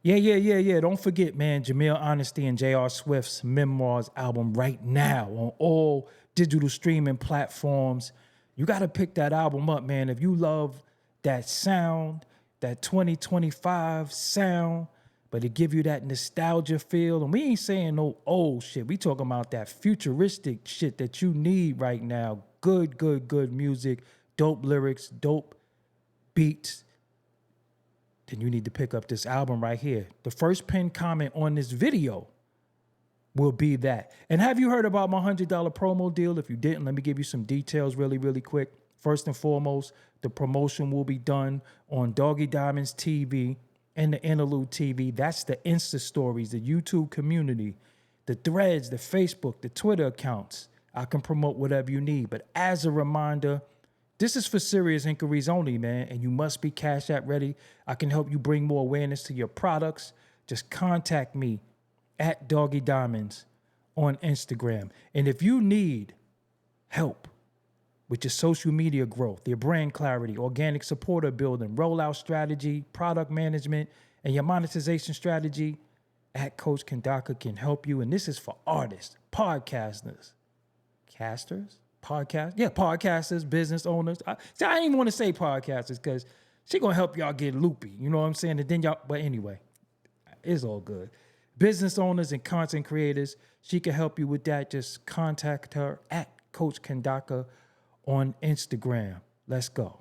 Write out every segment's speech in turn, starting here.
Yeah. Don't forget, man, Jamil Honesty and JR Swift's M.E.M.O.I.R.S album right now on all digital streaming platforms. You got to pick that album up, man. If you love that sound, that 2025 sound, but it give you that nostalgia feel. And we ain't saying no old shit. We talking about that futuristic shit that you need right now. Good music, dope lyrics, dope beats. Then you need to pick up this album right here. The first pinned comment on this video will be that. And have you heard about my $100 promo deal? If you didn't, let me give you some details really quick. First and foremost, the promotion will be done on Doggie Diamonds TV and the Interlude TV. That's the Insta stories, the YouTube community, the threads, the Facebook, the Twitter accounts. I can promote whatever you need. But as a reminder, this is for serious inquiries only, man, and you must be Cash App ready. I can help you bring more awareness to your products. Just contact me at Doggie Diamonds on Instagram. And if you need help with your social media growth, your brand clarity, organic supporter building, rollout strategy, product management, and your monetization strategy, at Coach Kandaka can help you. And this is for artists, podcasters, podcasters, business owners. I didn't even want to say podcasters because she gonna help y'all get loopy. You know what I'm saying? And then y'all, but anyway, it's all good. Business owners and content creators, she can help you with that. Just contact her at Coach Kandaka on Instagram. Let's go.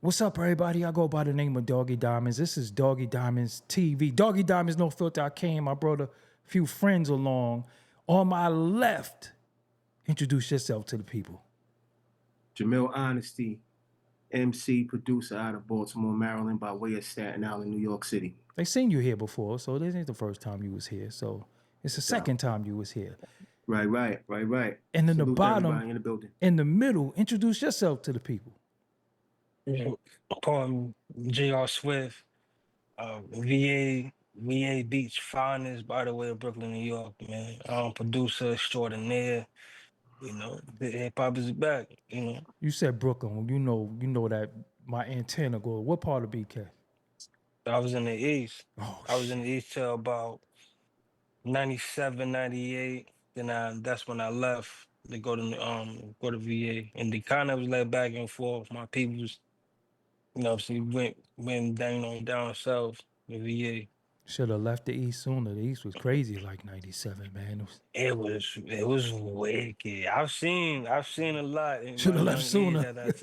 What's up, everybody? I go by the name of Doggie Diamonds. This is Doggie Diamonds TV. Doggie Diamonds No Filter. I brought a few friends along. On my left, introduce yourself to the people. Jamil Honesty, MC, producer out of Baltimore, Maryland, by way of Staten Island, New York City. They seen you here before, so this ain't the first time you was here. So it's the second time you was here. Right. And in the bottom, in the building. In the middle, introduce yourself to the people. JR Swiftz, VA Beach finest, by the way, of Brooklyn, New York, man. Producer extraordinaire. You know, the hip hop is back. You know. You said Brooklyn. You know that my antenna go. What part of BK? I was in the East. Oh, I was in the East till about 97, 98. Then that's when I left to go to VA, and they kind of was like back and forth. My people's, so went down south to VA. Should have left the East sooner. The East was crazy, like 97, man. It was wicked. I've seen a lot. Should have left sooner.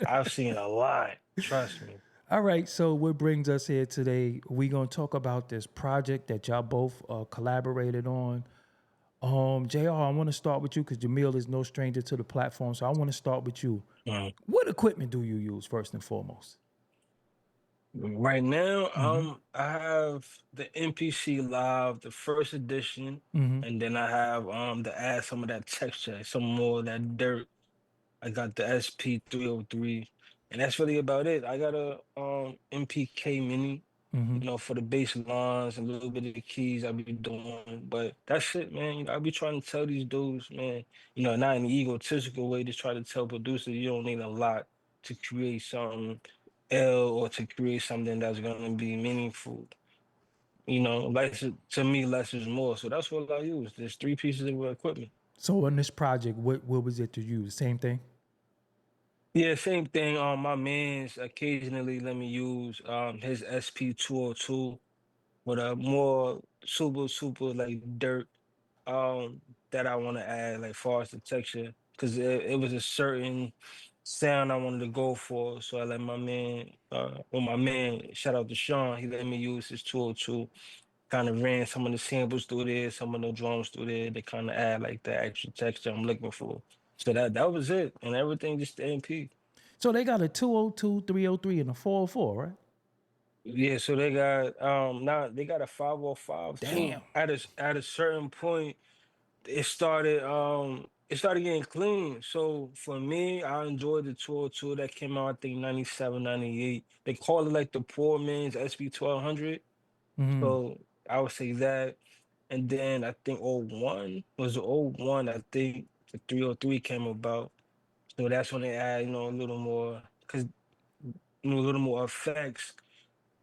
I've seen a lot. Trust me. All right, so what brings us here today? We're gonna talk about this project that y'all both collaborated on. JR, I want to start with you because Jamil is no stranger to the platform, so I want to start with you. What equipment do you use first and foremost? Right now, I have the MPC Live, the first edition, and then I have to add some of that texture, some more of that dirt. I got the SP303, and that's really about it. I got a MPK Mini, for the bass lines and a little bit of the keys I be doing. But that's it, man. I be trying to tell these dudes, man, not in an egotistical way, just try to tell producers you don't need a lot to create something or to create something that's gonna be meaningful. To me, less is more. So that's what I use. There's 3 pieces of equipment. So on this project, what was it to use? Same thing? Yeah, same thing. My man's occasionally let me use his SP202 with a more super like dirt that I want to add, like far as the texture, because it was a certain sound I wanted to go for. So I let my man, shout out to Sean, he let me use his 202. Kind of ran some of the samples through there, some of the drums through there. They kind of add like the extra texture I'm looking for. So that was it, and everything just MP. So they got a 202, 303, and a 404, right? Yeah, so they got now they got a 505 too. Damn. At a certain point, it started getting clean. So for me, I enjoyed the 202 that came out, I think 97, 98. They call it like the poor man's SP 1200. So I would say that. And then I think '01 was '01. I think the 303 came about. So that's when they add, a little more, because a little more effects.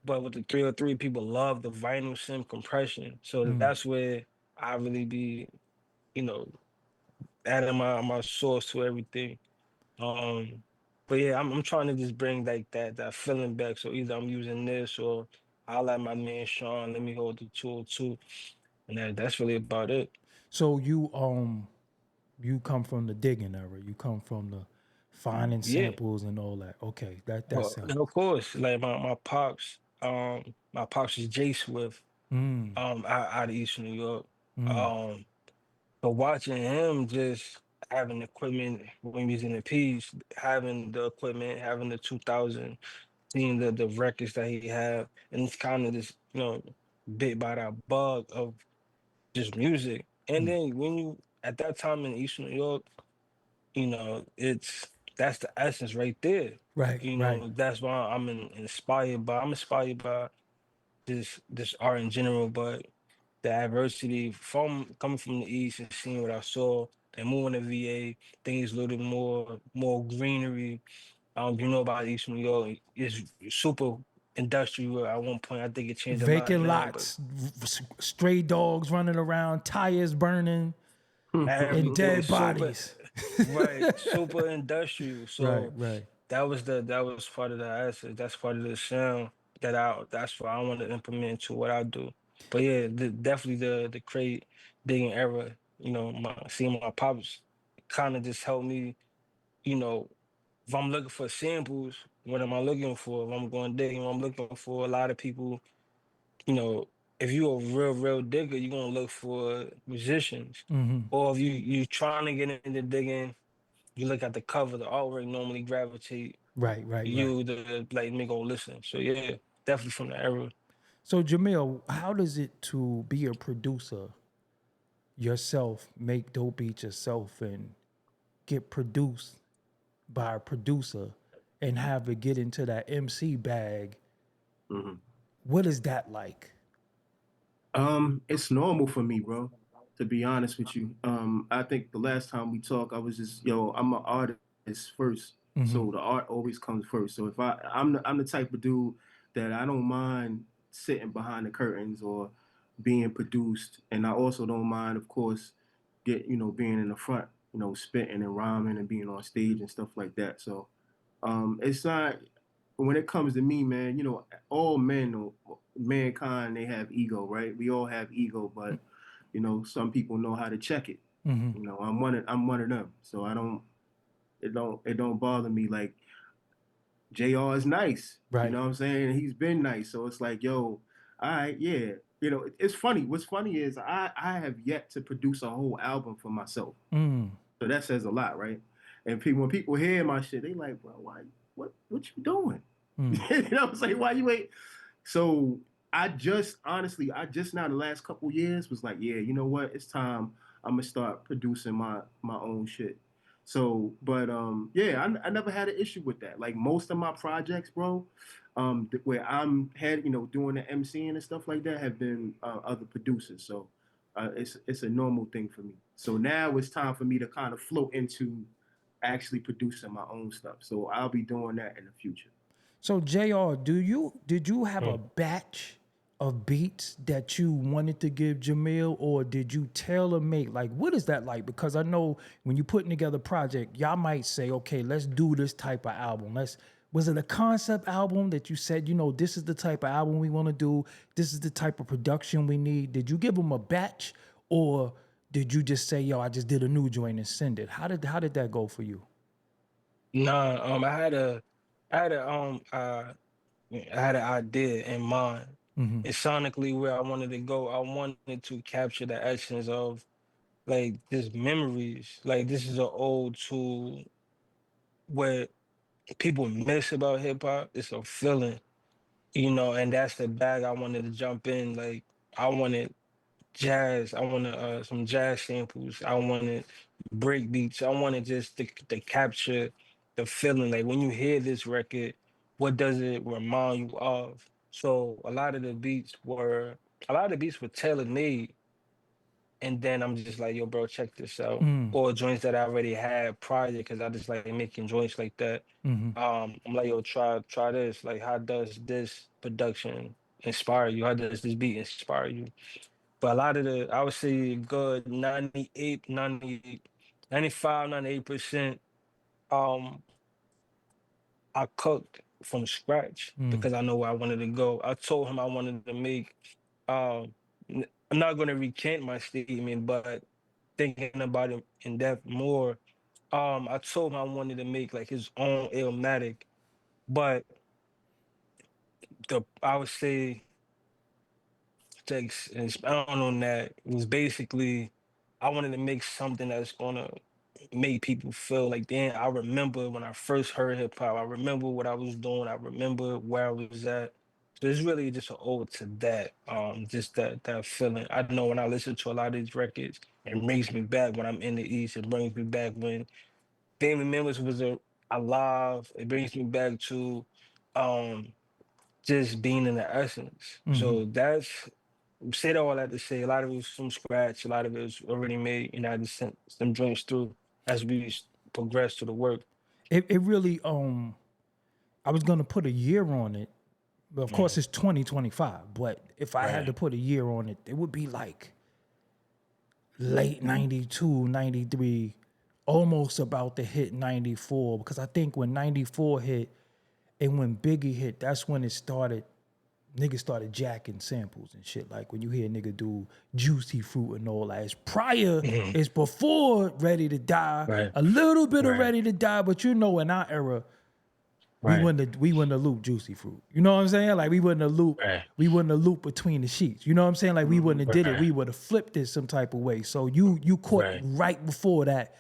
But with the 303, people love the vinyl sim compression. So Mm. that's where I really be, you know, adding my source to everything. Um, but yeah, I'm trying to just bring like that feeling back. So either I'm using this or I'll let my man Sean let me hold the tool too. And that's really about it. So you come from the digging era. You come from the finding Yeah. samples and all that. Okay, that's Well, of course, like my pops is J Swift, mm, out of East New York. mm, Um, but watching him just having equipment when he was in the piece, having the equipment, having the 2000, seeing the records that he had, and it's kind of this, bit by that bug of just music. And mm. then when you at that time in East New York, that's the essence right there. Right, right. That's why inspired by. I'm inspired by this art in general, but the adversity from coming from the East and seeing what I saw, and moving to VA, things a little more greenery. You know about East New York, it's super industrial at one point. I think it changed a lot Vacant now, but lots, stray dogs running around, tires burning, and everything dead super bodies. right, super industrial. Right, So right. that was part of the essence. That's part of the sound that's what I want to implement to what I do. But yeah, definitely the crate digging era. My seeing my pops kind of just helped me. You know, if I'm looking for samples, what am I looking for? If I'm going digging, I'm looking for a lot of people. You know, if you're a real digger, you're gonna look for musicians. Mm-hmm. Or if you trying to get into digging, you look at the cover, the artwork normally gravitate Right, right, right. you to like me go listen. So yeah, definitely from the era. So Jamil, how does it to be a producer yourself, make dope beats yourself, and get produced by a producer and have it get into that MC bag? Mhm. What is that like? It's normal for me, bro. To be honest with you, I think the last time we talked, I was just, I'm an artist first, Mm-hmm. so the art always comes first. So if I'm the type of dude that I don't mind sitting behind the curtains or being produced, and I also don't mind, of course, being in the front, spitting and rhyming and being on stage and stuff like that. So it's not when it comes to me, man. All men or mankind, they have ego, right? We all have ego, but some people know how to check it. Mm-hmm. I'm one of them, so I don't. It don't bother me. Like JR is nice, you Right. know what I'm saying? He's been nice, so it's like, yo, all right, yeah. It's funny. What's funny is I have yet to produce a whole album for myself. Mm. So that says a lot, right? And when people hear my shit, they like, bro, why? What you doing? Mm. You know what I'm saying? Why you ain't? So I just now the last couple years was like, yeah, you know what? It's time. I'm gonna start producing my own shit. So, but yeah, I never had an issue with that. Like most of my projects, bro, where I'm head, doing the MCing and stuff like that, have been other producers. So it's a normal thing for me. So now it's time for me to kind of float into actually producing my own stuff. So I'll be doing that in the future. So JR, did you have a Mm. batch of beats that you wanted to give Jamil, or did you tailor make? Like, what is that like? Because I know when you're putting together a project, y'all might say, okay, let's do this type of album. Was it a concept album that you said, this is the type of album we want to do, this is the type of production we need? Did you give them a batch, or did you just say, yo, I just did a new joint and send it? How did that go for you? Nah, I had a I had an idea in mind. Mm-hmm. It's sonically where I wanted to go. I wanted to capture the essence of like just memories. Like this is an old tool where people miss about hip hop. It's a feeling, and that's the bag I wanted to jump in. Like I wanted jazz. I wanted some jazz samples. I wanted break beats. I wanted just to capture the feeling. Like when you hear this record, what does it remind you of? So a lot of the beats were tailor made. and then I'm just like, yo, bro, check this out. Mm, Or joints that I already had prior, because I just like making joints like that. mm-hmm. I'm like, yo, try this. Like, how does this production inspire you? How does this beat inspire you? But a lot of I would say good 98, 90, 95, 98%. Um, I cooked from scratch Mm, because I know where I wanted to go. I told him I wanted to make, I'm not going to recant my statement, but thinking about it in depth more, I told him I wanted to make like his own Illmatic, but I would say to expound on that was basically I wanted to make something that's gonna make people feel like, damn, I remember when I first heard hip hop. I remember what I was doing. I remember where I was at. So it's really just an ode to that. Just that feeling. I know when I listen to a lot of these records, it brings me back when I'm in the East. It brings me back when family members was alive. It brings me back to um just being in the essence. mm-hmm. So that's said all that to say a lot of it was from scratch, a lot of it was already made, and I just sent some drinks through as we progress to the work. It really I was gonna put a year on it, but of course Mm, it's 2025. But if I had to right. put a year on it, it would be like late 92, 93, almost about to hit 94. Because I think when 94 hit and when Biggie hit, that's when it started. Niggas started jacking samples and shit. Like when you hear a nigga do Juicy Fruit and all that. It's prior, Mhm. it's before Ready to Die, Right. a little bit of Right. Ready to Die, but you know, in our era, Right. we wouldn't have loop Juicy Fruit. You know what I'm saying? Like Right. we wouldn't have loop between the sheets. You know what I'm saying? Like we wouldn't have did it. Right. We would have flipped it some type of way. So you caught Right. right before that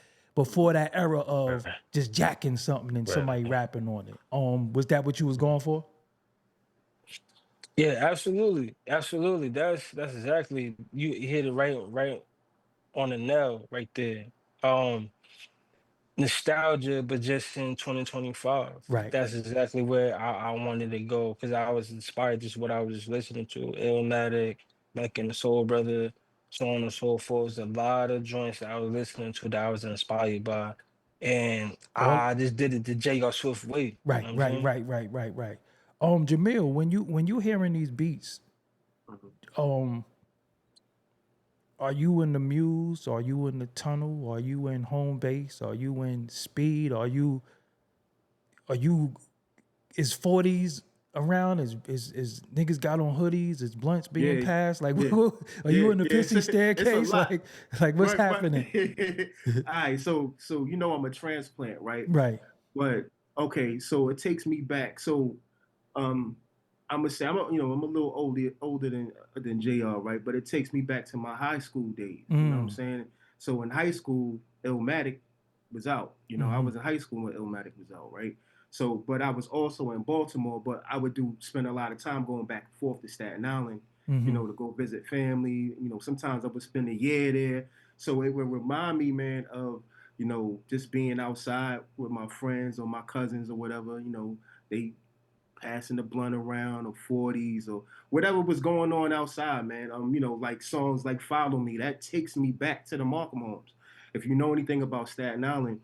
era of Right. just jacking something and somebody Right. rapping on it. Was that what you was going for? Yeah, absolutely. Absolutely. That's exactly, you hit it right on the nail right there. Um Nostalgia, but just in 2025. Right. That's exactly where I wanted to go, because I was inspired just what I was just listening to. Illmatic, Mac and the Soul Brother, so on and so forth. There's a lot of joints that I was listening to that I was inspired by. And All I just did it the JR Swift way. You right, know what I'm right, saying? right, right, right, right. Jamil, when you hearing these beats, Mhm. um, are you in the Muse? Are you in the Tunnel? Are you in Home Base? Are you in Speed? Are you is 40s around? Is niggas got on hoodies? Is blunts being Yeah, passed? Like yeah, are you in the yeah. pissy It's a staircase? lot. Like what's Right, happening? right. All right, so you know I'm a transplant, right? Right. But okay, so it takes me back. So um I'm gonna say I'm a little older than JR, right? But it takes me back to my high school days. You know what I'm Mm. saying? So in high school, Illmatic was out. You know, I Mm-hmm. was in high school when Illmatic was out, right? So, but I was also in Baltimore, but I would spend a lot of time going back and forth to Staten Island, Mm-hmm. to go visit family. Sometimes I would spend a year there. So it would remind me, man, of, just being outside with my friends or my cousins or whatever, they passing the blunt around or 40s or whatever was going on outside, man. Like songs like Follow Me, that takes me back to the Malcolm homes. If you know anything about Staten Island,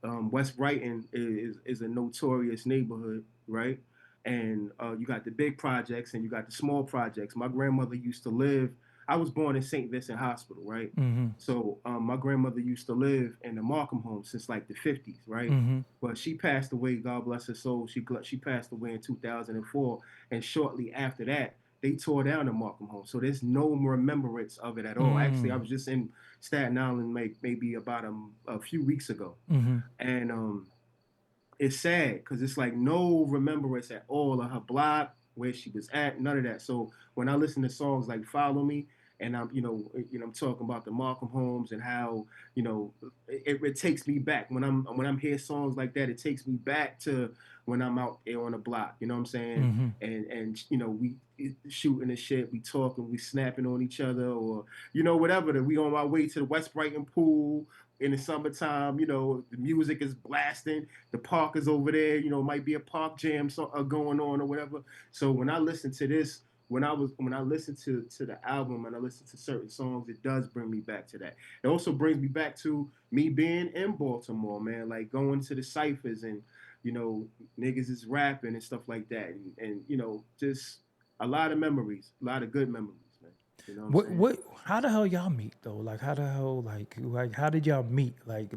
West Brighton is a notorious neighborhood, right? And you got the big projects and you got the small projects. My grandmother used to live. I was born in St. Vincent Hospital, right? Mm-hmm. So my grandmother used to live in the Markham home since like the 50s, right? Mm-hmm. But she passed away. God bless her soul. She passed away in 2004, and shortly after that, they tore down the Markham home. So there's no remembrance of it at all. Actually, I Mm. was just in Staten Island maybe about a few weeks ago, Mm-hmm. and it's sad because it's like no remembrance at all of her block, where she was at, none of that. So when I listen to songs like Follow Me, and I'm talking about the Markham homes and how it takes me back when I'm hearing songs like that. It takes me back to when I'm out there on the block. You know what I'm saying? Mm-hmm. And we shooting the shit, we talking, we snapping on each other, or whatever. That we on our way to the West Brighton pool in the summertime. The music is blasting, the park is over there. Might be a park jam going on or whatever. So when I listen to this when I listen to the album and I listen to certain songs, it does bring me back to that. It also brings me back to me being in Baltimore, man, like going to the ciphers and you know niggas is rapping and stuff like that, and you know just a lot of memories, a lot of good memories, man. You know what I'm saying? What how the hell y'all meet though? Like how the hell like how did y'all meet? Like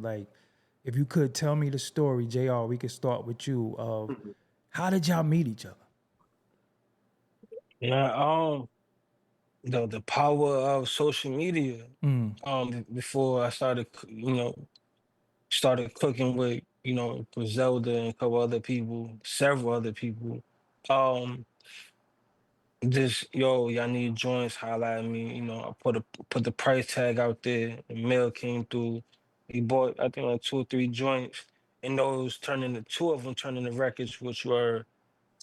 if you could tell me the story, JR, we could start with you of Mhm. how did y'all meet each other? Yeah, the power of social media. Mm, Before I started, started cooking with, Griselda and a couple other people, several other people. Um, just y'all need joints, holla at me. I put the price tag out there. The mail came through. He bought, I think, like 2 or 3 joints, and those turned into two of them turned into records, which were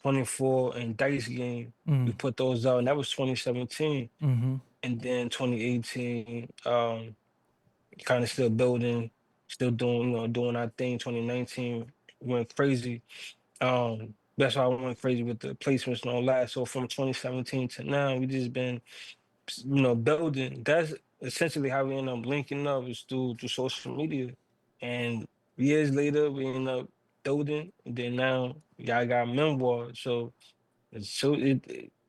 24 and Dice Game. We mm, put those out, and that was 2017. mm-hmm, And then 2018, kind of still building, still doing, doing our thing. 2019 went crazy. That's why I went crazy with the placements and all that. So from 2017 to now, we just been, building. That's essentially how we end up linking up is through social media. And years later, we end up building. And then now, y'all got memoir. So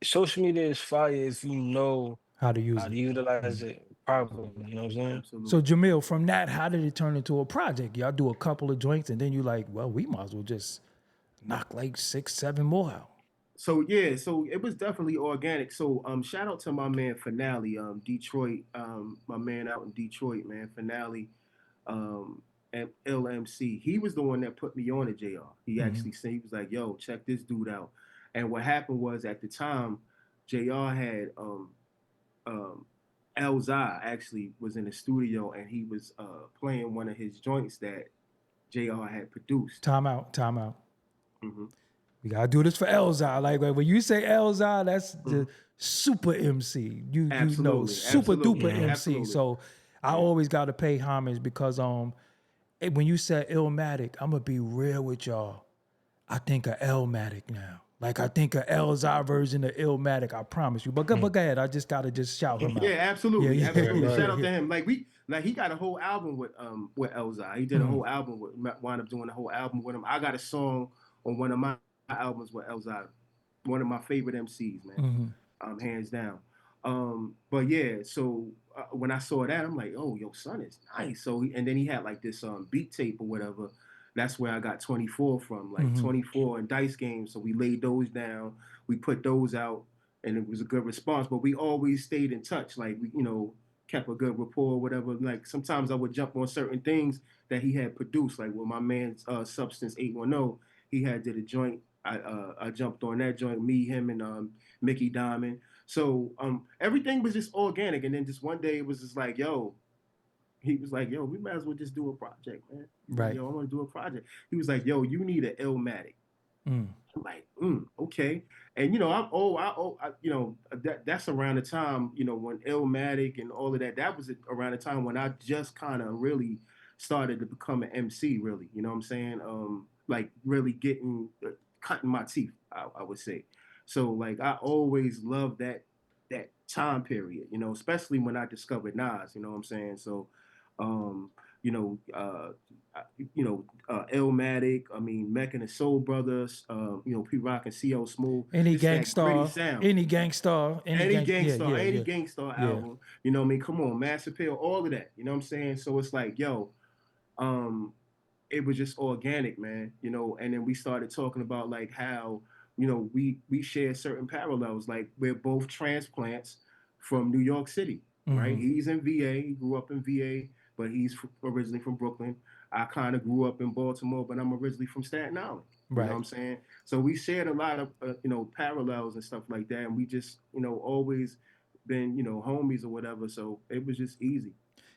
social media is fire if you know how to use how to it. utilize it properly. You know what I'm saying? So Absolutely. Jamil, from that, how did it turn into a project? Y'all do a couple of joints and then you like, well, we might as well just knock like 6, 7 more out. So yeah, so it was definitely organic. So shout out to my man Finale, Detroit, my man out in Detroit, man, Finale, and LMC. He was the one that put me on to JR. He Mm-hmm. actually said he was like, yo, check this dude out. And what happened was at the time, JR had um Elzai actually was in the studio and he was playing one of his joints that JR had produced. Time out, time out. Hmm. We gotta do this for Elzai. Like when you say Elzai, that's Hmm. the super MC. You know, Absolutely, super absolutely, duper Yeah. MC. absolutely. So I Yeah. always gotta pay homage because when you said Illmatic, I'm gonna be real with y'all. I think of Elmatic now. Like I think of Elzai version of Illmatic. I promise you. But go ahead. I just gotta just shout him Yeah, out. Yeah, absolutely, yeah, Right, absolutely. yeah, Shout right. out yeah. to him. Like he got a whole album with Elzai. He did a Mm, whole album with wound up doing a whole album with him. I got a song on one of my albums with Elzai, one of my favorite MCs, man, mm-hmm. hands down. But yeah, so when I saw that, I'm like, oh, yo, son is nice. And then he had like this beat tape or whatever. That's where I got 24 from, like Mm-hmm. 24 and Dice Games. So we laid those down. We put those out and it was a good response. But we always stayed in touch, like we, kept a good rapport, or whatever. Like sometimes I would jump on certain things that he had produced, like with my man's Substance 810, he had did a joint. I jumped on that joint, me, him, and Mickey Diamond. So everything was just organic, and then just one day it was just like, yo, he was like, yo, we might as well just do a project, man. He's like, Right. yo, I want to do a project. He was like, yo, you need an Illmatic. Mm. I'm like, okay. And that's around the time, when Illmatic and all of that. That was around the time when I just kind of really started to become an MC. Really, you know what I'm saying? Like really getting cutting my teeth. I would say. So like I always loved that time period. Especially when I discovered Nas. You know what I'm saying? So, um, you know, Illmatic, I mean, Mecca and the Soul Brothers, P Rock and CL Smooth, Any just that gritty gangstar, sound. any gangstar, any Any gang. Yeah, Gangstar, yeah, any yeah, Gangstar yeah. album, what I mean? Come on, Mass Appeal, all of that, you know what I'm saying? So it's like, yo, um, it was just organic, man, and then we started talking about like how, we share certain parallels, like we're both transplants from New York City, right? Mm-hmm. He's in VA, he grew up in VA, but he's originally from Brooklyn. I kind of grew up in Baltimore, but I'm originally from Staten Island. You know what Right. I'm saying? So we shared a lot of parallels and stuff like that, and we just always been homies or whatever. So it was just easy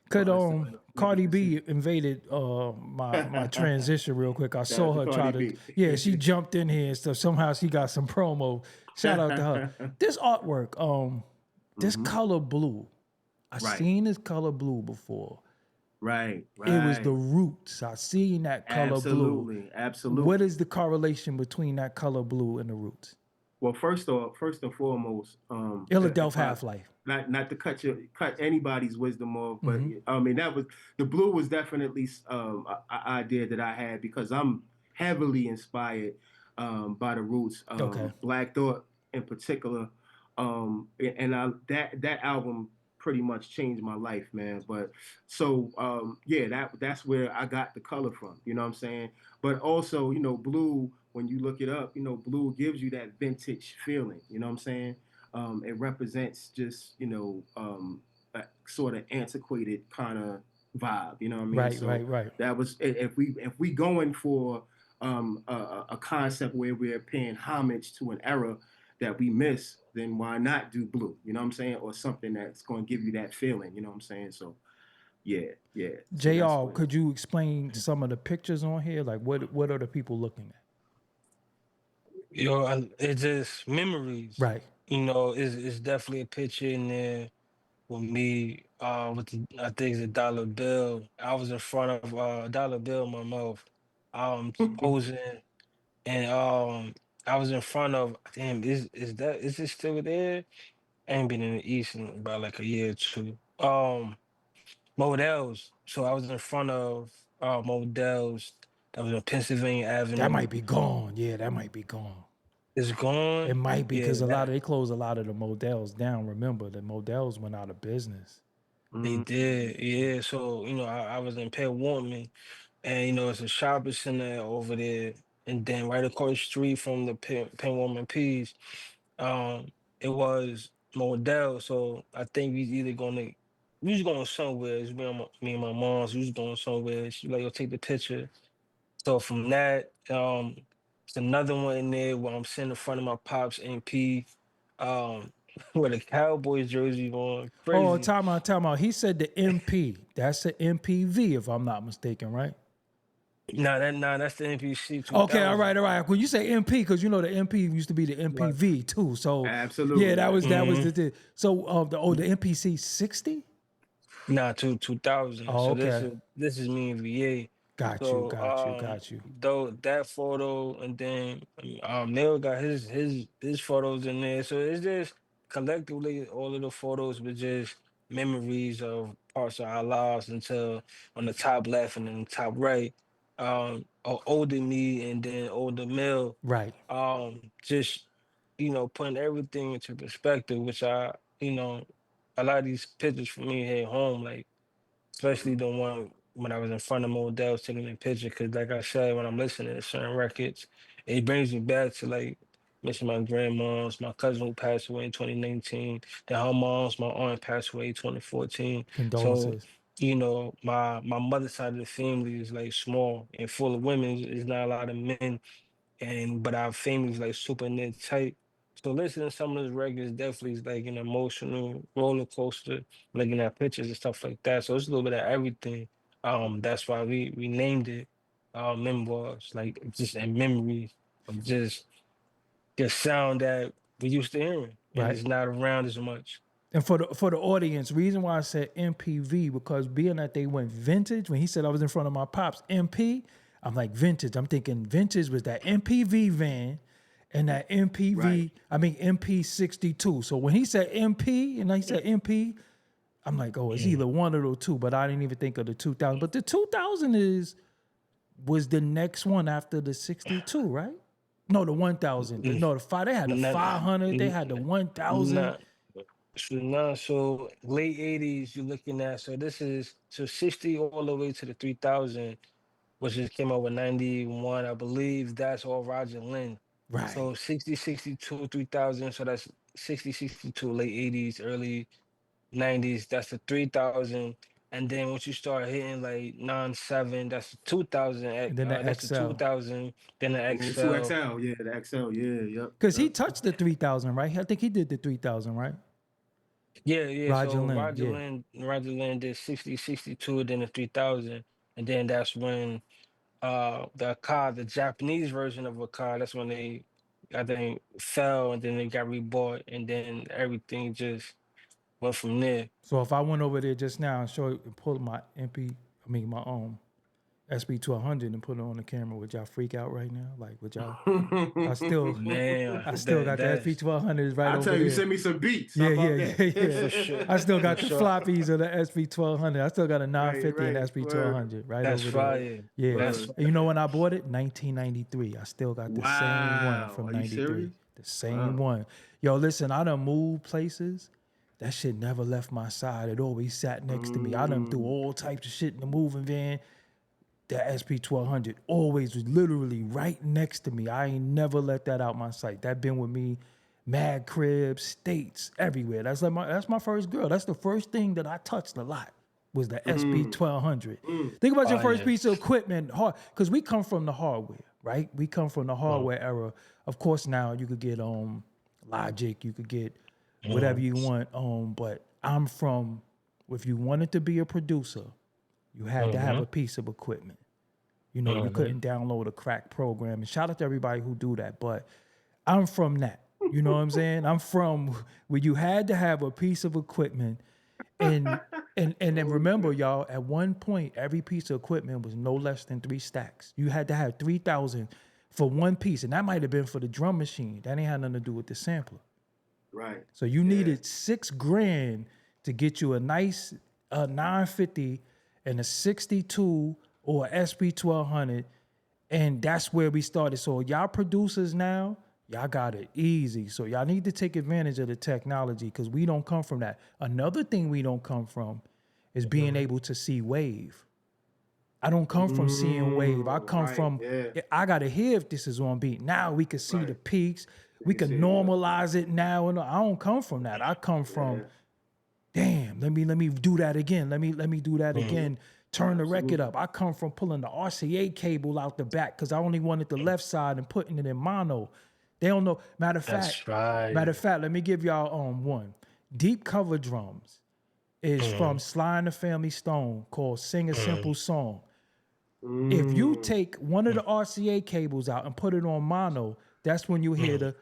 Could for us to make a Cardi decision. B invaded my transition real quick. I Shout out saw to her try Cardi to B. she jumped in here and stuff. Somehow she got some promo. Shout out to her. This artwork, this Hmm. color blue. I Right, seen this color blue before. right, It was the right. roots. I seen that color blue. Absolutely, What absolutely. is the correlation between that color blue and the roots? Well, first and foremost, if Philadelphia I Half-Life. not to cut anybody's wisdom off, but Mm-hmm. I mean that was the blue was definitely an idea that I had because I'm heavily inspired by the roots, Okay. Black Thought in particular, and that album pretty much changed my life, man. But so yeah, that's where I got the color from. You know what I'm saying? But also, you know, blue. When you look it up, you know, blue gives you that vintage feeling. You know what I'm saying? It represents just a sort of antiquated kind of vibe. You know what I mean? Right, So right. that was if we going for a concept where we're paying homage to an era that we miss, then why not do blue? You know what I'm saying? Or something that's going to give you that feeling. You know what I'm saying? So yeah. So that's JR, what. could you explain some of the pictures on here? Like what are the people looking at? It's just memories. Right. It's definitely a picture in there with me, with I think it's a dollar bill. I was in front of a dollar bill in my mouth, posing, and I was in front of, damn, is it still there? I ain't been in the East in about like a year or two. Models. So I was in front of Models that was on Pennsylvania That Avenue. might be gone. Yeah, that might be gone. It's gone. It might be Yeah, because they closed a lot of the models down. Remember, the models went out of business. they Mm, did. Yeah. So, I was in Penn Woman, and it's a shopping center over there. And then right across the street from the Penn Woman Peace, um, it was Model. So I think we was going somewhere. It's me and my mom. So we was going somewhere. She like, yo, take the picture. So from that, there's another one in there where I'm sitting in front of my pops MP, um, with a Cowboys jersey on. Oh, Crazy. time out. He said the MP. That's the MPV, if I'm not mistaken, right? That's the NPC Okay, all 2000. right. When you say MP, because you know the MP used to be the Right. MPV too. So yeah, absolutely, that was hmm the so the MPC 60. Nah, 2000. Oh, So this okay. is this is me and VA. Got you, So got you, got you. though that photo, and then Neil got his photos in there. So it's just collectively all of the photos were just memories of parts of our lives until on the top left and then the top right. Older me and then older Mill. Right. Just putting everything into perspective, which a lot of these pictures for me hit home, like especially the one when I was in front of Modell's taking a picture. Because, like I said, when I'm listening to certain records, it brings me back to like missing my grandma's, my cousin who passed away in 2019, then her mom's, my aunt passed away in 2014. So, Condolences. my mother's side of the family is like small and full of women. It's not a lot of men, but our family's like super knit tight. So listening to some of those records definitely is like an emotional roller coaster, looking at pictures and stuff like that. So it's a little bit of everything. That's why we named it memoirs, like just in memories of just the sound that we used to hearing, and Right. it's not around as much. And for the audience, reason why I said MPV, because being that they went vintage, when he said I was in front of my pops, MP, I'm like vintage. I'm thinking vintage was that MPV van and that right. MPV, I mean MP62. So when he said MP and he said MP, I'm like, oh, it's either one of those two, but I didn't even think of the 2000. But the 2000 was the next one after the 62, right? No, the 1000. Mm, No, the five. They had the Not, 500. They n- had the 1000. not, so late 80s, you're looking at, so this is, so 60 all the way to the 3000, which just came out with 91, I believe. That's all Roger Lynn. Right. So 60, 62, 3000. So that's 60, 62, late 80s, early 90s. That's the 3000. And then once you start hitting like 97, that's the 2000. And then the That's the XL. 2000. Then the And then two XL. XL, yeah, the XL, yeah, yep, Because he yep. touched the 3000, right? I think he did the 3000, right? Yeah, yeah. Roger So Lynn, Roger yeah. Lynn, Roger Lynn did 60, 62, then the 3000. And then that's when the car, the Japanese version of a car, that's when they, I think, fell, and then they got rebought, and then everything just went from there. So if I went over there just now and pull my MP, I mean my own. SB1200 and put it on the camera. Would y'all freak out right now? Like, would y'all? I still Man, got the that's SB1200s right I'll over tell you, there. send me some beats. Yeah, How about yeah, that? yeah. for sure. I still got For the sure. floppies of the SB1200. I still got a 950 and right. SB1200 right That's over there. fire. Yeah. That's Word. And you know when I bought it? 1993. I still got the same one Wow. from Are you 93. serious? The same Wow. one. Yo, listen, I done moved places. That shit never left my side. It always sat next to me. I done threw all types of shit in the moving van. That SP1200 always was literally right next to me. I ain't never let that out my sight. That been with me, mad cribs, states, everywhere. That's my first girl. That's the first thing that I touched a lot was the SP1200. Think about your first fire. piece of equipment, because we come from the hardware, right? We come from the hardware era. Of course, now you could get Logic, you could get whatever you want. But I'm from, if you wanted to be a producer, you had to have a piece of equipment. You know, you couldn't download a crack program. And shout out to everybody who do that. But I'm from that. You know what I'm saying? I'm from where you had to have a piece of equipment. And then remember, y'all, at one point, every piece of equipment was no less than 3 stacks. You had to have 3,000 for one piece. And that might have been for the drum machine. That ain't had nothing to do with the sampler. Right. So you needed $6,000 to get you a nice 950 and a 62 or SB1200, and that's where we started. So y'all producers now, y'all got it easy. So y'all need to take advantage of the technology because we don't come from that. Another thing we don't come from is being able to see wave. I don't come from seeing wave. I come from, I got to hear if this is on beat. Now we can see the peaks. We can normalize it now. And I don't come from that. I come from, damn, let me do that again. Let me do that again. Turn the record up. I come from pulling the RCA cable out the back because I only wanted the left side and putting it in mono. They don't know. Matter of fact, let me give y'all one. Deep cover drums is from Sly and the Family Stone called Sing a Simple Song. If you take one of the RCA cables out and put it on mono, that's when you hear the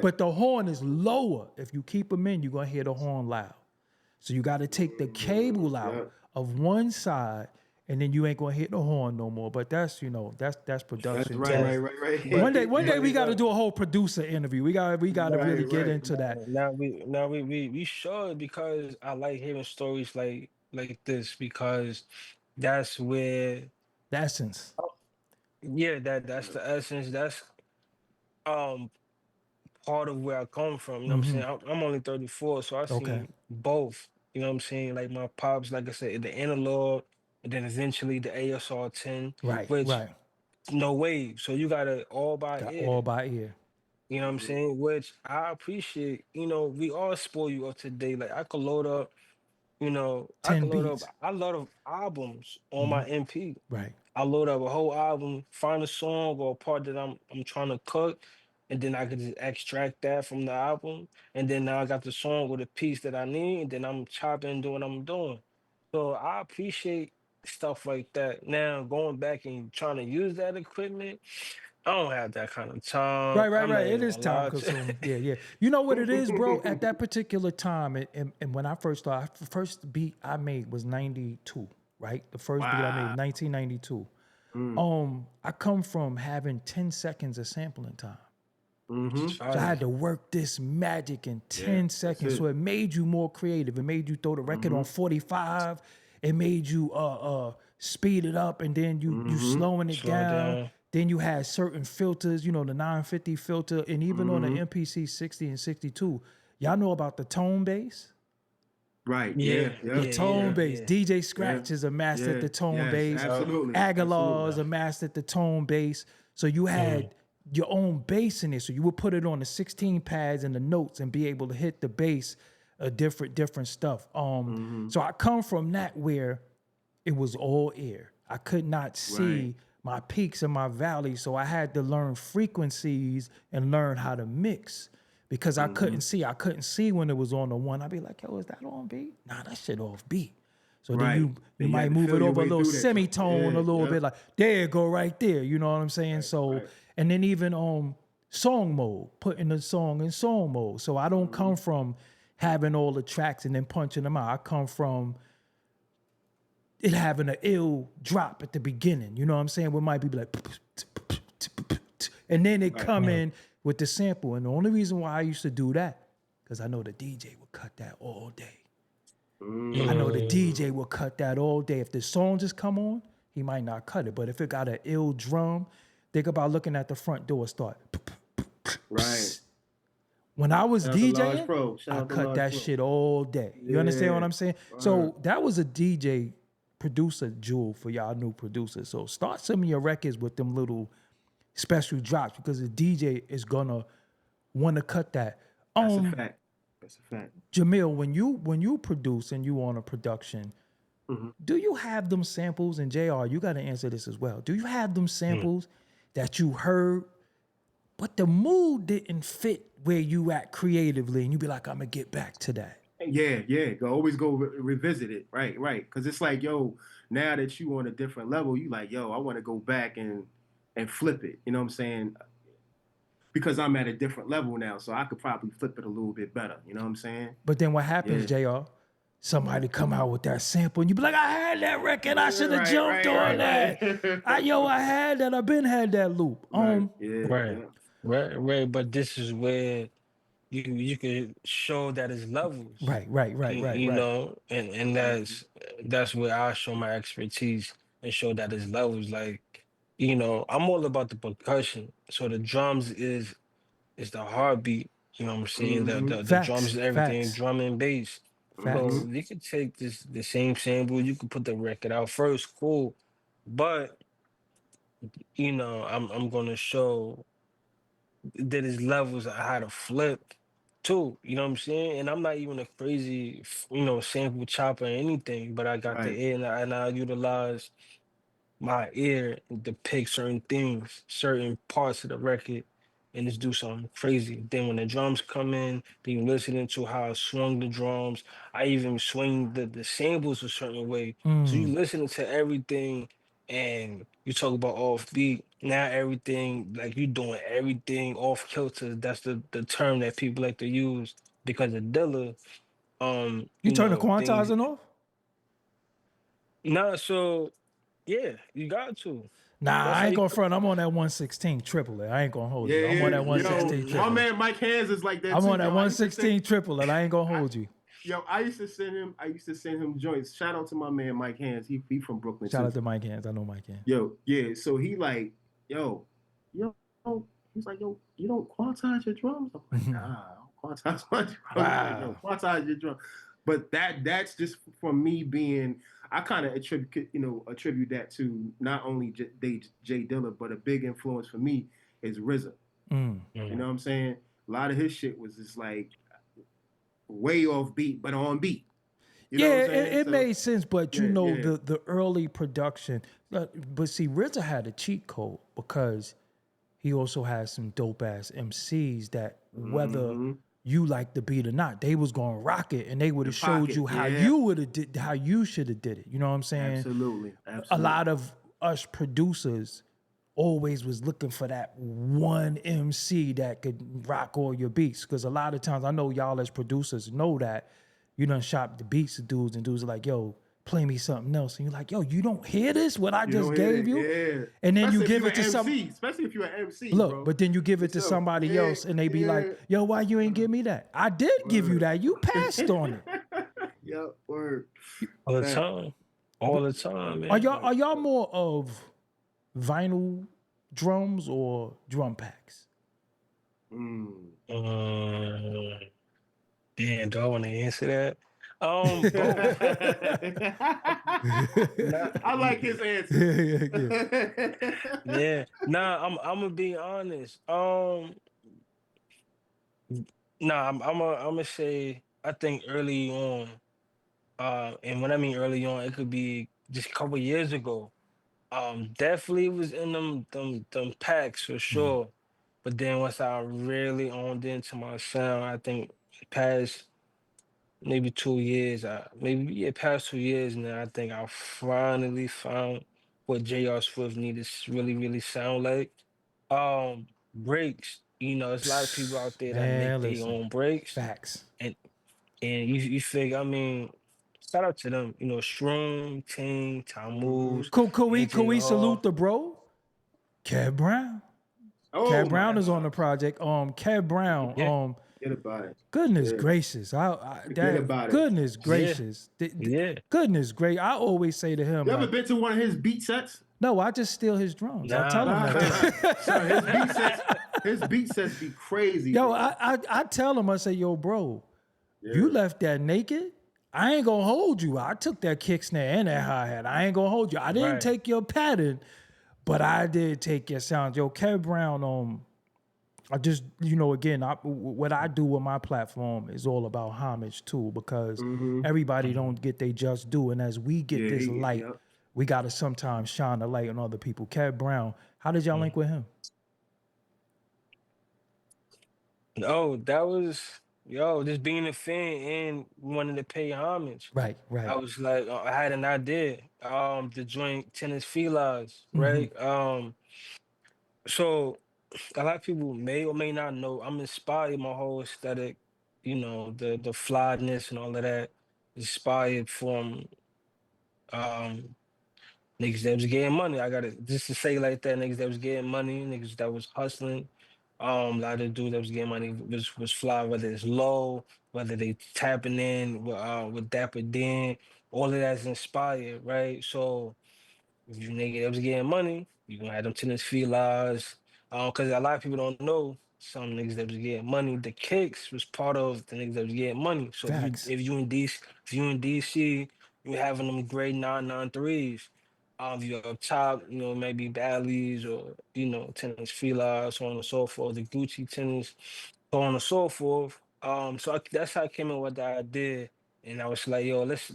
but the horn is lower. If you keep them in, you're gonna hear the horn loud. So you got to take the cable out of one side, and then you ain't gonna hit the horn no more. But that's that's production. That's right. One day we got to do a whole producer interview. We got to really get into that. Now we should, because I like hearing stories like this, because that's where The essence. that's the essence. That's um part of where I come from. You know what I'm saying? I'm only 34, so I Okay. seen both. You know what I'm saying? Like my pops, like I said, the analog, and then eventually the ASR 10, Right. which no wave. So you got it all by Got ear. all by ear. You know what I'm saying? Which I appreciate. You know, we all spoil you up today. Like I could load up, I 10 could load up beats. a lot of albums on my MP. Right. I load up a whole album, find a song or a part that I'm trying to cook, and then I could just extract that from the album. And then now I got the song with a piece that I need, and then I'm chopping and doing what I'm doing. So I appreciate stuff like that. Now going back and trying to use that equipment, I don't have that kind of time. I'm not It even is gonna time lie to consuming. Yeah. You know what it is, bro? At that particular time, and when I first started, the first beat I made was 92, right? The first beat I made, 1992. I come from having 10 seconds of sampling time. So I had to work this magic in 10 seconds. So it made you more creative. It made you throw the record on 45. It made you speed it up, and then you slowing it slow down. down. Then you had certain filters, the 950 filter, and even on the MPC 60 and 62. Y'all know about the tone bass? Right. The tone bass. Yeah. DJ Scratch is a master at the tone bass. Absolutely. Aguilar is a master at the tone bass. So you had your own bass in it. So you would put it on the 16 pads and the notes and be able to hit the bass, different stuff. So I come from that where it was all ear. I could not see my peaks and my valleys, so I had to learn frequencies and learn how to mix because I couldn't see. I couldn't see when it was on the one. I'd be like, yo, is that on beat? Nah, that shit off beat. So then you might move it over a little semitone, a little bit like, there you go right there. You know what I'm saying? And then even song mode, putting the song in song mode. So I don't come from having all the tracks and then punching them out. I come from it having an ill drop at the beginning. You know what I'm saying? It might be like, and then it come in with the sample. And the only reason why I used to do that, because I know the DJ would cut that all day. I know the DJ will cut that all day. If the song just come on, he might not cut it. But if it got an ill drum, think about looking at the front door start. Right. When I was Shout out to Large DJing, Pro. Shout I out to cut Large that Pro. shit all day. You understand what I'm saying? So that was a DJ producer jewel for y'all new producers. So start some of your records with them little special drops because the DJ is gonna want to cut that. That's a fact. That's a fact. Jamil, when you produce and you on a production, do you have them samples? And JR, you got to answer this as well. Do you have them samples that you heard, but the mood didn't fit where you at creatively, and you be like, I'm gonna get back to that? Yeah. Always go revisit it. Right. Because it's like, yo, now that you on a different level, you like, yo, I want to go back and flip it. You know what I'm saying? Because I'm at a different level now, so I could probably flip it a little bit better. You know what I'm saying? But then what happens, JR? Somebody come out with that sample, and you be like, I had that record. I should have jumped on that. I had that. I been had that loop. Right. But this is where you can show that it's levels. Right. You know, and that's where I show my expertise and show that it's levels. Like, you know, I'm all about the percussion. So the drums is the heartbeat. You know what I'm saying? The drums is everything, drum and bass. So you could take the same sample, you could put the record out first, cool. But you know, I'm gonna show that his levels of how to flip too. You know what I'm saying? And I'm not even a crazy, you know, sample chopper or anything, but I got the ear and I utilize my ear and depict certain things, certain parts of the record, and just do something crazy. Then when the drums come in, then you listening to how I swung the drums. I even swing the samples a certain way. So you listening to everything and you talk about off beat. Now everything, like you doing everything off kilter. That's the term that people like to use because of Dilla. You turn the know, things. quantizing off? Nah, so yeah, you got to. Nah, That's I how ain't you gonna front. I'm on that 116 triple. I ain't gonna hold you. I'm on that 116 My triple. man Mike Hands is like that I'm too. on that 116 triple, and I ain't gonna hold you. Yo, I used to send him joints. Shout out to my man Mike Hands. He from Brooklyn. Shout out to Mike Hands. I know Mike Hands. Yo, yeah. So he like, yo, he's like, yo, you don't quantize your drums? I'm like, nah, I don't quantize my drums. Wow. Like, yo, quantize your drums. But that's just from me being. I kind of attribute that to not only Jay Dilla, but a big influence for me is RZA. You know what I'm saying? A lot of his shit was just like way off beat, but on beat. You know what I'm saying? It made sense, but you know yeah. the early production. But see, RZA had a cheat code because he also had some dope ass MCs that whether you like the beat or not, they was gonna rock it, and they would have showed you how you would have did, how you should have did it. You know what I'm saying? Absolutely. A lot of us producers always was looking for that one MC that could rock all your beats. Because a lot of times, I know y'all as producers know that you done shop the beats to dudes, and dudes are like, yo, play me something else. And you're like, yo, you don't hear this? What I just gave you? Yeah. And then especially you give it to somebody. Especially if you're an MC, look, bro. but then you give it to somebody else, and they be like, yo, why you ain't give me that? I did give you that. You passed on it. Yep, word. All the time. All the time, man. Are y'all more of vinyl drums or drum packs? Damn, do I want to answer that? Both. I like his answer. Yeah. Nah, I'm gonna be honest. Nah, I'm gonna say I think early on, and when I mean early on, it could be just a couple years ago. Definitely was in them packs for sure. But then once I really owned into my sound, I think past maybe 2 years, past 2 years now, I think I finally found what JR Swiftz needed to really, really sound like. Breaks, you know, there's a lot of people out there that make Man, their listen. own breaks. Facts. And you figure, I mean, shout out to them. You know, Shroom, Ting, Tom Moves, Could we AJ salute Hall. the bro? Kev Brown. Oh Kev my Brown is on God. the project. Kev Brown. Yeah. Forget about it. Goodness Yeah. gracious. Forget about it. Goodness gracious. Yeah. Goodness great. I always say to him, You ever like, been to one of his beat sets? no, I just steal his drums. I tell him Nah. that. Son, his beat sets be crazy. Yo, bro. I tell him, I say, yo, bro, Yeah. you left that naked. I ain't gonna hold you. I took that kick snare and that hi-hat. I ain't gonna hold you. I didn't Right. take your pattern, but I did take your sound. Yo, Kev Brown, I just, again, what I do with my platform is all about homage too, because everybody don't get they just due. And as we get this light, we got to sometimes shine the light on other people. Kev Brown, how did y'all link with him? Oh, that was just being a fan and wanting to pay homage. Right. I was like, I had an idea, to join tennis felines, right? So a lot of people may or may not know I'm inspired. My whole aesthetic, the flyness and all of that, inspired from niggas that was getting money. I gotta just to say like that, niggas that was getting money, niggas that was hustling. A lot of dudes that was getting money was fly, whether it's low, whether they tapping in with Dapper Dan, all of that's inspired, right? So if you nigga that was getting money, you gonna have them tennis felines. Cause a lot of people don't know some niggas that was getting money. The kicks was part of the niggas that was getting money. So Facts. if you in DC, you having them great 993s. If you're up top, maybe Bally's or tennis felines, so on and so forth, the Gucci tennis, so on and so forth. That's how I came in with the idea. And I was like, yo, let's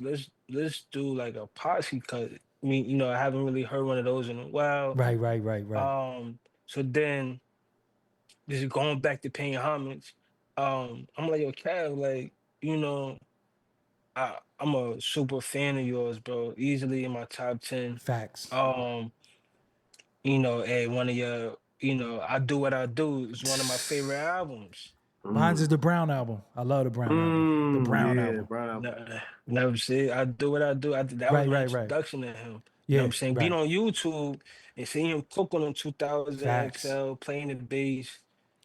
do like a posse cut. I mean, I haven't really heard one of those in a while. Right. So then just going back to paying homage, I'm like, yo, Cav, like, I'm a super fan of yours, bro. Easily in my top 10. Facts. Hey, one of your, I Do What I Do is one of my favorite albums. Mine's is the Brown album. I love the Brown album. The Brown album. Brown album. Never see. I Do What I Do. That was my introduction to him. You know what I'm saying? Being on YouTube and seeing him cook on 2000 XL, playing the bass.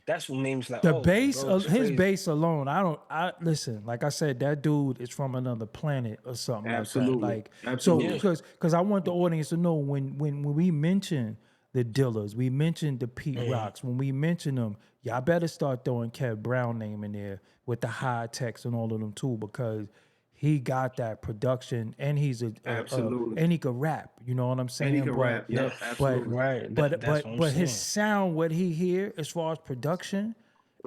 That's what made me like, the bass, bro, his bass alone. I listen. Like I said, that dude is from another planet or something. Absolutely. Like that. So because I want the audience to know when we mention the Dillers, we mentioned the Pete Rocks. When we mention them, y'all better start throwing Kev Brown name in there with the high text and all of them too, because he got that production and he's absolutely and he could rap. You know what I'm saying? And he can rap. Yeah, absolutely. Right. But his sound, what he hear as far as production,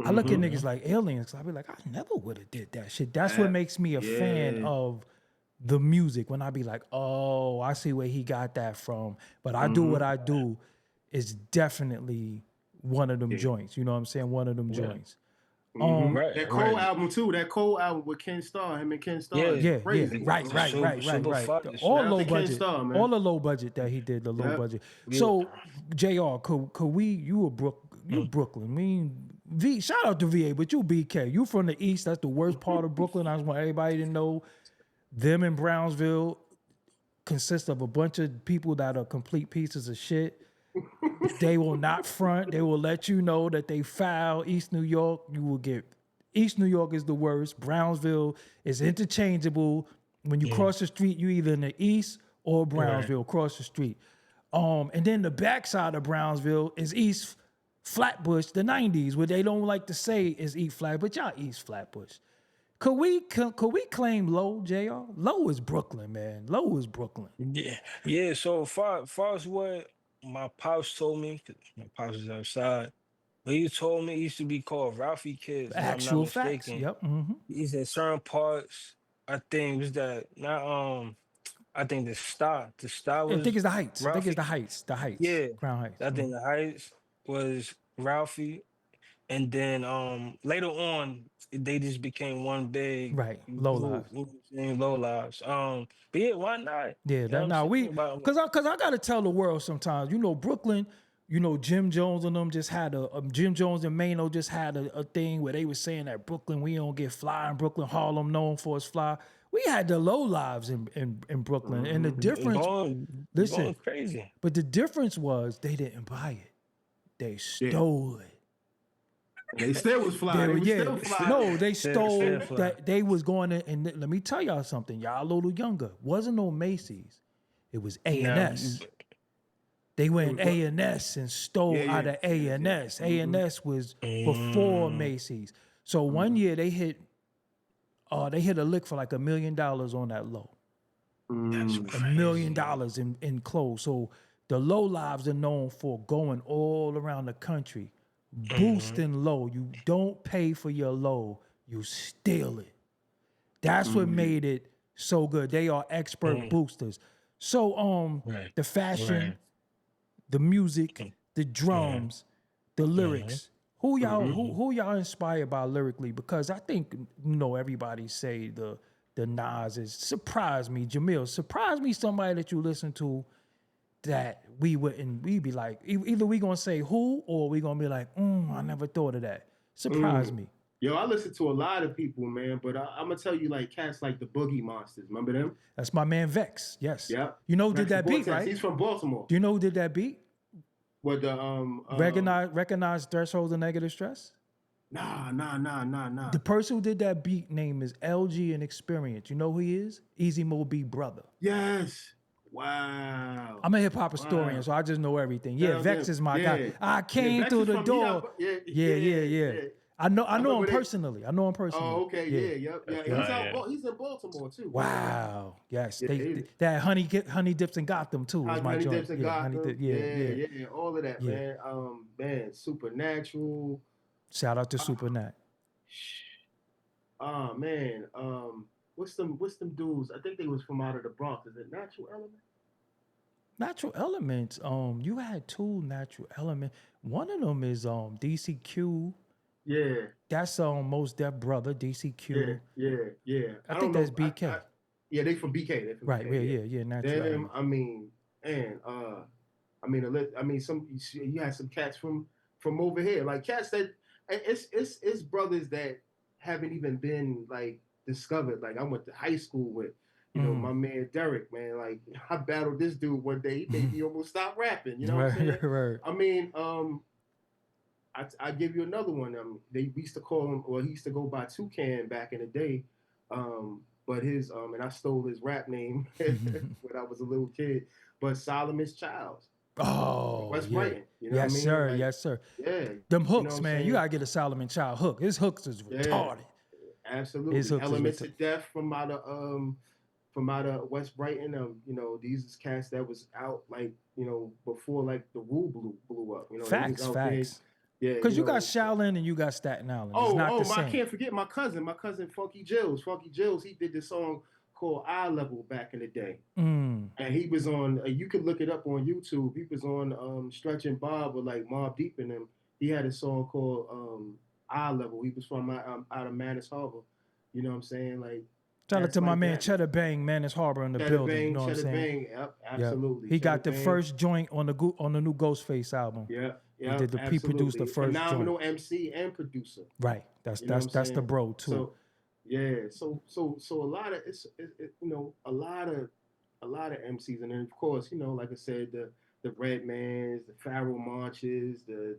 I look at niggas like aliens. I be like, I never would have did that shit. That's what makes me a fan of the music. When I be like, oh, I see where he got that from. But I Do What I Do is definitely one of them joints. You know what I'm saying? One of them joints. That Cole album too. That Cole album with Ken Starr, him and Ken Starr. Crazy. Right. All low budget. Star, man. All the low budget that he did. The low budget. So, JR, could we? You Brooklyn. I mean, shout out to VA, but you BK. You from the East. That's the worst part of Brooklyn. I just want everybody to know. Them in Brownsville consist of a bunch of people that are complete pieces of shit. They will not front. They will let you know that they foul. East New York, you will get. East New York is the worst. Brownsville is interchangeable. When you cross the street, you either in the East or Brownsville. Across the street. And then the backside of Brownsville is East Flatbush, the 90s, where they don't like to say is East Flat, but y'all East Flatbush. Could we claim Low, JR? Low is Brooklyn, man. Low is Brooklyn. Yeah. So far as what my pops told me, 'cause my pops is outside, but he told me it used to be called Ralphie Kids. Actual if I'm not facts. mistaken. Yep. He said certain parts. I think was that not I think the star was. I think it's the Heights. Ralphie. I think it's the Heights. The Heights. Yeah. Crown Heights. I think the Heights was Ralphie, and then later on they just became one big Low Lives. Low Lives. But yeah, why not? Yeah, because I gotta tell the world sometimes. You know, Brooklyn. you know, Jim Jones and them just had Jim Jones and M.E.M.O.I.R.S just had a thing where they were saying that Brooklyn, we don't get fly in Brooklyn, Harlem known for its fly. We had the low lives in Brooklyn. And the difference, Going crazy. but the difference was they didn't buy it. They stole it. They still was fly. They still fly. No, they stole that. They was going to, and let me tell y'all something. Y'all a little younger. Wasn't no Macy's. It was A&S. They went A&S and stole out of A&S. A&S was before Macy's. So one year they hit a lick for like $1 million on that low. $1 million in clothes. So the low lives are known for going all around the country, boosting low. You don't pay for your low, you steal it. That's what made it so good. They are expert boosters. So the fashion, the music, the drums, the lyrics. Who y'all inspired by lyrically? Because I think, you know, everybody say the Nas is surprise me. Jamil, surprise me somebody that you listen to that we'd be like, either we gonna say who or we gonna be like, I never thought of that. Surprise me. Yo, I listen to a lot of people, man, but I'm gonna tell you, like, cats like the Boogie Monsters. Remember them? That's my man Vex. Yes. Yeah. You know who did that beat, right? He's from Baltimore. Do you know who did that beat? What the recognize thresholds of negative stress? Nah. The person who did that beat name is LG and Experience. You know who he is? Easy Mo B brother. Yes. Wow. I'm a hip hop historian, so I just know everything. Yeah, Vex is my guy. I came through the door. Yeah. I know him personally. Oh, okay. Yeah. He's in Baltimore too. Wow. Yes. That honey dips in Gotham too. Honey dips in Gotham. Yeah. All of that, man. Man, Supernatural. Shout out to Supernat. Oh man. What's them dudes? I think they was from out of the Bronx. Is it Natural Element? Natural Elements. You had two Natural Elements. One of them is DCQ. Yeah. That's Most Def brother, DCQ. Yeah. I think that's BK. Yeah, they from BK. Right. Yeah. Natural Them, I mean, you had some cats from over here, like cats that it's brothers that haven't even been like discovered. Like I went to high school with, you know, my man Derek, man. Like I battled this dude one day. He made me almost stop rapping. You know what I'm saying? Right. I mean, I give you another one. They used to call him, or he used to go by Toucan back in the day. But his and I stole his rap name when I was a little kid. But Solomon's Child. Oh, West Brighton. You know yes, what I mean? sir. Like, yes, sir. Yeah. Them hooks, man. You gotta get a Solomon Child hook. His hooks is retarded. Absolutely. His Elements of Death from out of West Brighton. You know, these is cats that was out like, you know, before like the Wu blew up. You know, facts. Yeah, because you got Shaolin and you got Staten Island. I can't forget my cousin Funky Jills. He did this song called Eye Level back in the day. And he was on, you can look it up on YouTube. He was on Stretch and Bob with like Mobb Deep in him. He had a song called Eye Level. He was from out of Manus Harbor. You know what I'm saying? Like, shout out to my man Cheddar Bang, Manus Harbor in the building. You know what I'm saying? Yep, absolutely. He got the first joint on the new Ghostface album. Yeah, he produced the first phenomenal joint. MC and producer. Right, that's the bro too. So a lot of you know, a lot of MCs, and then of course, you know, like I said, the Redmans, the Pharaoh Marches, the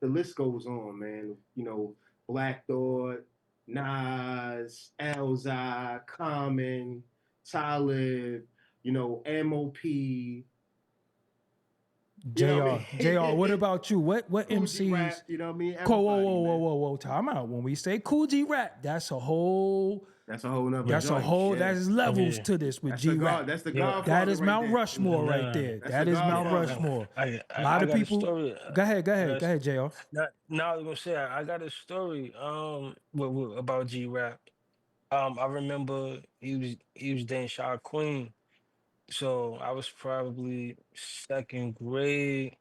list goes on, man. You know, Black Thought, Nas, Elzhi, Common, Talib, you know, M.E.M.O.I.R.S. JR, you know JR, what about you? What MCs? Rap, you know what I mean? Whoa, time out. When we say Cool G rap, that's a whole nother. That's levels to this with G rap. That's the God. That is Mount Rushmore right there. That is Mount Rushmore. A lot of people. Go ahead, JR. Now I was gonna say I got a story about G rap. I remember he was dating Shaw Queen. So I was probably second grade.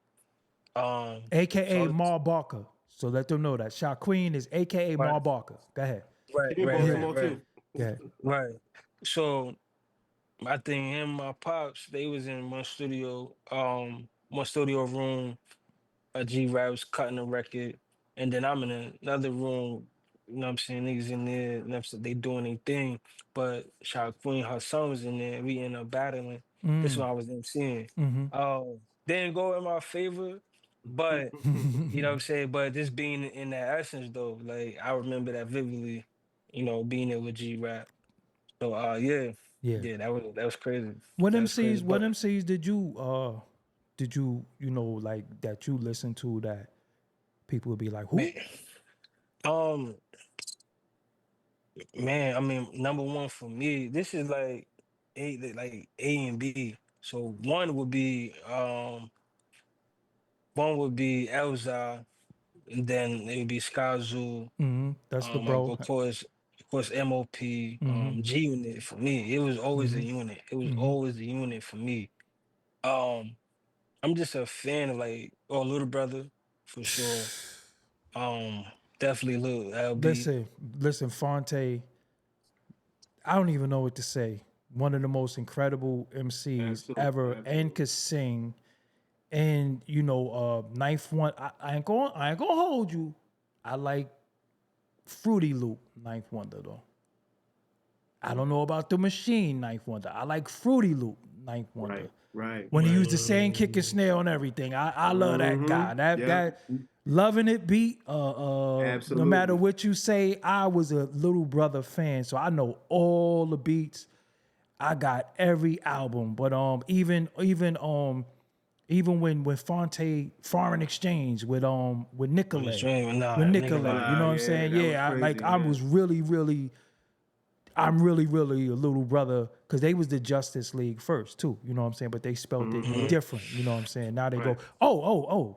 AKA M.E.M.O.I.R.S Barker. So let them know that Shaw Queen is AKA M.E.M.O.I.R.S Barker. Go ahead. Right. So I think him and my pops, they was in one studio one studio room, a G-Rap was cutting a record, and then I'm in another room, you know what I'm saying, niggas in there, you know what I'm saying, they doing their thing, but Shot Queen, her son was in there, we end up battling. This one I was MCing. Didn't go in my favor, but you know what I'm saying, but just being in that essence though, like I remember that vividly, you know, being there with G-Rap. So yeah, Yeah. yeah, that was crazy. What That was MCs? crazy. What But MCs did you know like that you listen to that people would be like who? man, um, man, I mean, number one for me, this is like A and B. So one would be Elza, and then it would be Skazu, That's the bro. of course M.O.P. G Unit for me. It was always a unit. It was always a unit for me. Um, I'm just a fan of like Little Brother for sure. Um, Definitely Little LB. Listen, Fonte. I don't even know what to say. One of the most incredible MCs Absolutely, ever, and absolutely. could sing. And you know, Knife One. I ain't gonna hold you. I like Fruity Loop Knife Wonder though. I don't know about the Machine Knife Wonder. I like Fruity Loop Knife Wonder. Right, right, When he right. used the same kick and snare on everything. I love that guy. Yep. That loving it beat. No matter Absolutely. what you say, I was a Little Brother fan, so I know all the beats. I got every album, but even when Fonte Foreign Exchange with On the Nicolay, stream, nah, nigga, like, you know what I'm Yeah, saying? that was Yeah, crazy. I Yeah. was really I'm really a Little Brother because they was the Justice League first too, you know what I'm saying? But they spelt it different, you know what I'm saying? Now they go, Right. oh,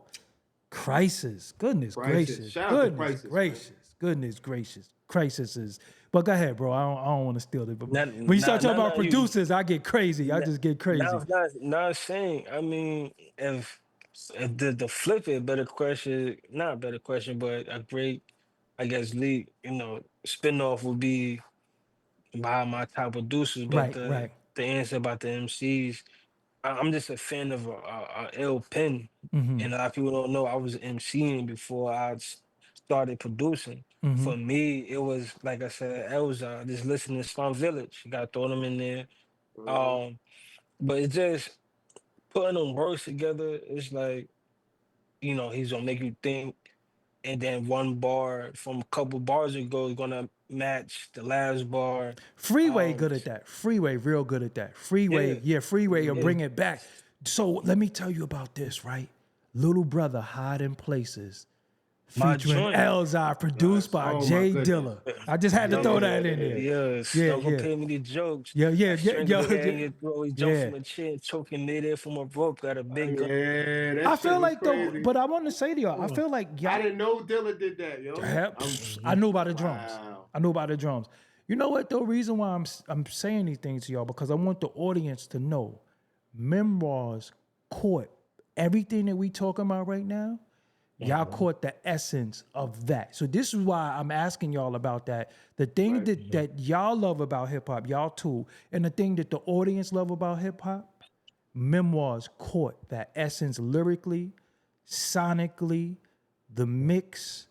Crisis, Crisis. Shout out to Crisis, man. goodness gracious, Crisis is. But go ahead, bro. I don't want to steal it. But not, when you start not, talking not, about not you. producers, I get crazy. I just get crazy. Now, not saying. I mean, if the flip it, better question, not better question, but a great, I guess, lead, spinoff would be by my top producers. But the Right. the answer about the MCs, I'm just a fan of a ill pen, and a lot of people don't know I was MCing before started producing. For me, it was like I said, Elza, just listening to Slum Village. You gotta throw them in there. Hmm. Um, but it's just putting them words together. It's like, he's gonna make you think, and then one bar from a couple bars ago is gonna match the last bar. Freeway Um, good at that. Freeway real good at that. yeah, Freeway will yeah. bring it back. So let me tell you about this, right? Little Brother Hiding Places My featuring joint. Elzar, produced Nice. by Oh my Jay goodness. Dilla. I just had to throw that in there. Yeah, Don't yeah. compare me to jokes. Yeah, I strangle the air yeah. in your throat. He jumped Yeah. from a chair, choking midair from a rope. Got a big gun. Yeah, that I shit feel was like though, crazy. but I want to say to y'all, I Mm. feel like I y'all didn't know Dilla did that, yo. I knew about the drums. Wow. I knew about the drums. You know what? The reason why I'm saying these things to y'all because I want the audience to know memoirs caught everything that we talking about right now. Y'all Mhm. caught the essence of that. So this is why I'm asking y'all about that. The thing Right. that y'all love about hip hop, y'all too, and the thing that the audience love about hip hop, memoirs caught that essence lyrically, sonically, the mix,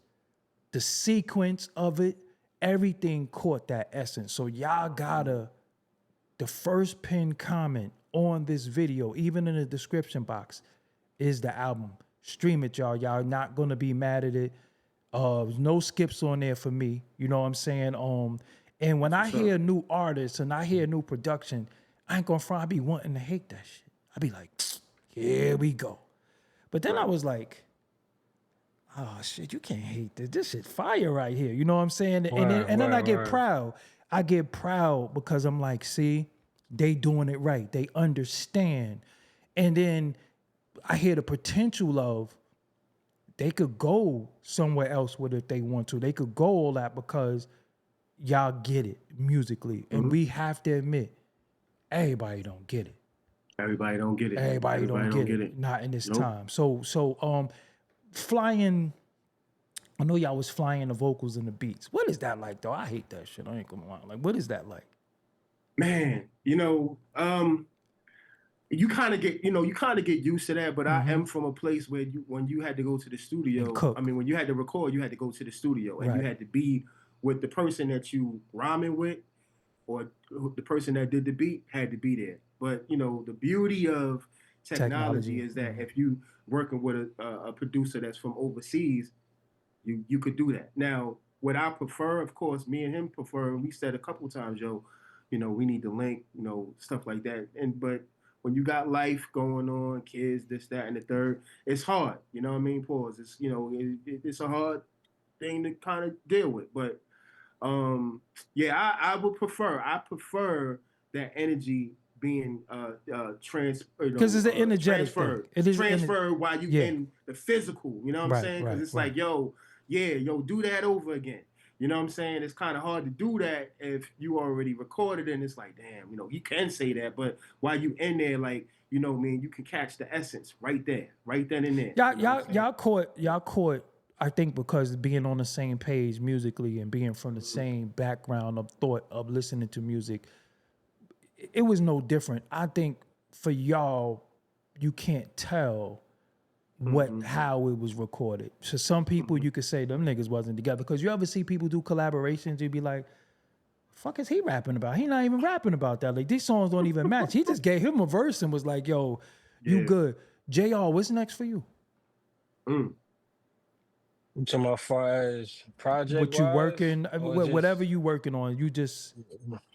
the sequence of it, everything caught that essence. So y'all gotta, the first pinned comment on this video, even in the description box, is the album. Stream it, y'all. Y'all not gonna be mad at it. No skips on there for me. You know what I'm saying? And when That's I what's up. hear new artists and I hear new production, I ain't gonna front. I be wanting to hate that shit. I be like, here we go. But then I Right. was like, oh shit, you can't hate this. This shit fire right here. You know what I'm saying? And then I get Word. proud. I get proud because I'm like, see, they doing it right. They understand. And then I hear the potential of they could go somewhere else with it if they want to. They could go all that because y'all get it musically. And Hmm. we have to admit, everybody don't get it. Everybody don't get it. Everybody don't Everybody don't get it. get it. Not in this Nope. time. So flying. I know y'all was flying the vocals and the beats. What is that like though? I hate that shit. I ain't gonna lie. Like, what is that like? Man, you kind of get, you kind of get used to that. But I am from a place where when you had to go to the And studio, I cook. mean, when you had to record, you had to go to the studio and you Right. had to be with the person that you rhyming with, or the person that did the beat had to be there. But the beauty of technology Technology. is that if you working with a producer that's from overseas, you could do that. Now, what I prefer, of course, me and him prefer. We said a couple times, yo, we need to link, stuff like that. But when you got life going on, kids, this, that, and the third, it's hard. You know what I mean? Pause. It's it's a hard thing to kind of deal with. But yeah, I would prefer. I prefer that energy being Because it's an energetic thing. transferred, It is transferred while you yeah. in the physical. You know what I'm Right, saying? Because right, it's right. like, yo, yeah, yo, do that over again. You know what I'm saying? It's kind of hard to do that if you already recorded it, and it's like, damn, you can say that, but while you in there, like, man, you can catch the essence right there, right then and there. Y'all, You know what I'm y'all, saying? y'all caught. I think because being on the same page musically and being from the same background of thought of listening to music, it was no different. I think for y'all, you can't tell how it was recorded. So some people you could say them niggas wasn't together. Because you ever see people do collaborations, you'd be like, fuck is he rapping about? He not even rapping about that. Like these songs don't even match. He just gave him a verse and was like, yo, you Yeah. good. JR, what's next for you? Mm. To my far as project What you wise, working, or whatever just you working on, you just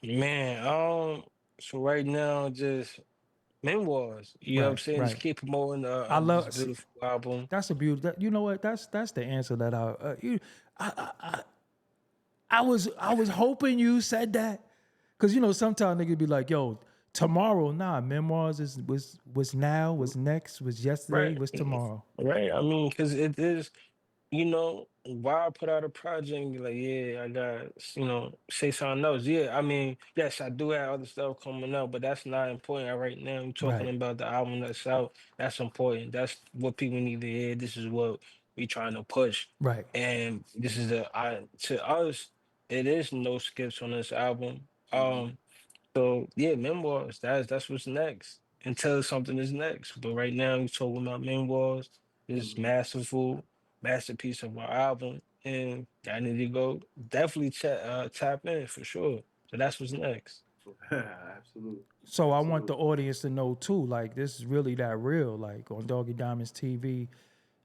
man, so right now just memoirs. You know what I'm right, saying? Just right. keep promoting I this love. beautiful album. That's a beautiful. You know what? That's the answer that I was hoping you said that, because sometimes niggas be like, yo, tomorrow, nah, memoirs was now, was next, was yesterday, Right. was tomorrow. Right. I mean, because it is, why I put out a project and be like, yeah, I got, say something else. Yeah, I mean, yes, I do have other stuff coming up, but that's not important right now. I'm talking Right, about the album that's out. That's important. That's what people need to hear. This is what we trying to push. right. And this is to us, it is no skips on this album. So yeah, memoirs. That's what's next. Until something is next. But right now, we talking about memoirs. This masterful masterpiece of our album, and I need to go definitely tap in for sure. So that's what's next. Absolutely. So I want the Absolutely. audience to know too, like this is really that real. Like on Doggie Diamonds TV,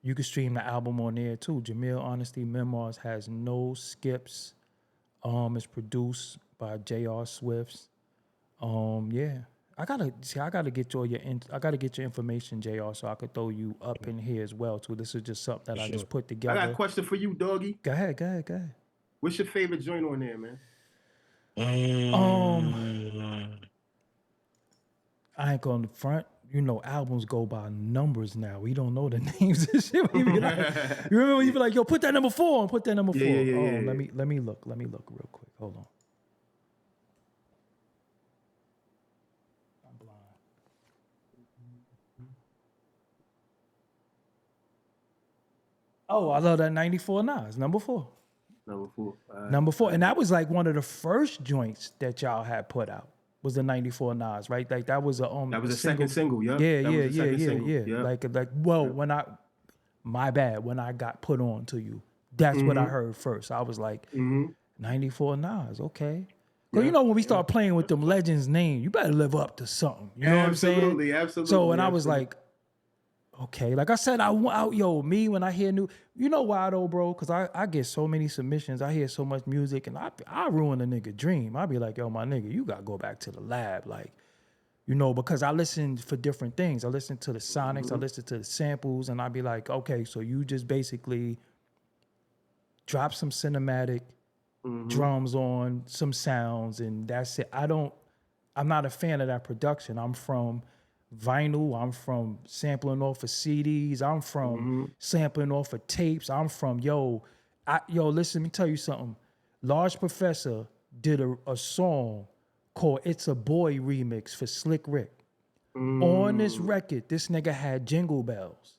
you can stream the album on there too. Jamil Honesty Memoirs has no skips. It's produced by JR Swiftz. Yeah. I gotta get I gotta get your information, JR, so I could throw you up in here as well too. This is just something that For I just sure. put I got a together. question for you, Doggy. Go ahead, go ahead, go ahead. What's your favorite joint on there, man? Um, Mm, I ain't gonna front. Albums go by numbers now. We don't know the names and shit. We be like, you remember when you be like, yo, put that number 4 and put that number Yeah, 4. yeah, Oh, yeah, let yeah. me look. Let me look real quick. Hold on. I'm blind. Oh, I love that 94 Nas, number 4. Number 4. Number 4. And that was like one of the first joints that y'all had put out was the 94 Nas, right? Like that was That was a a second single. single. Yep. Yeah, That yeah, was a yeah, second yeah, single. yeah. Yep. Well, Yep. my bad, when I got put on to you, that's what I Mm-hmm. heard first. I was like, Mm-hmm. 94 Nas, okay. Because Yep. when we Yep. start playing with That's them what's up. legends' name, you better live up to something. You know what I'm saying? Absolutely. So, Absolutely. and I was Absolutely. like, okay, like I said, me when I hear new, why though, bro? Because I get so many submissions, I hear so much music, and I ruin a nigga dream. I be like, yo, my nigga, you gotta go back to the lab, like, because I listen for different things. I listen to the sonics, I listen to the samples, and I be like, okay, so you just basically drop some cinematic Mm-hmm. drums on some sounds, and that's it. I'm not a fan of that production. I'm from vinyl. I'm from sampling off of CDs. I'm from Mm-hmm. sampling off of tapes. I'm from listen, let me tell you something. Large Professor did a song called "It's a Boy" remix for Slick Rick. On this Mm. record, this nigga had jingle bells.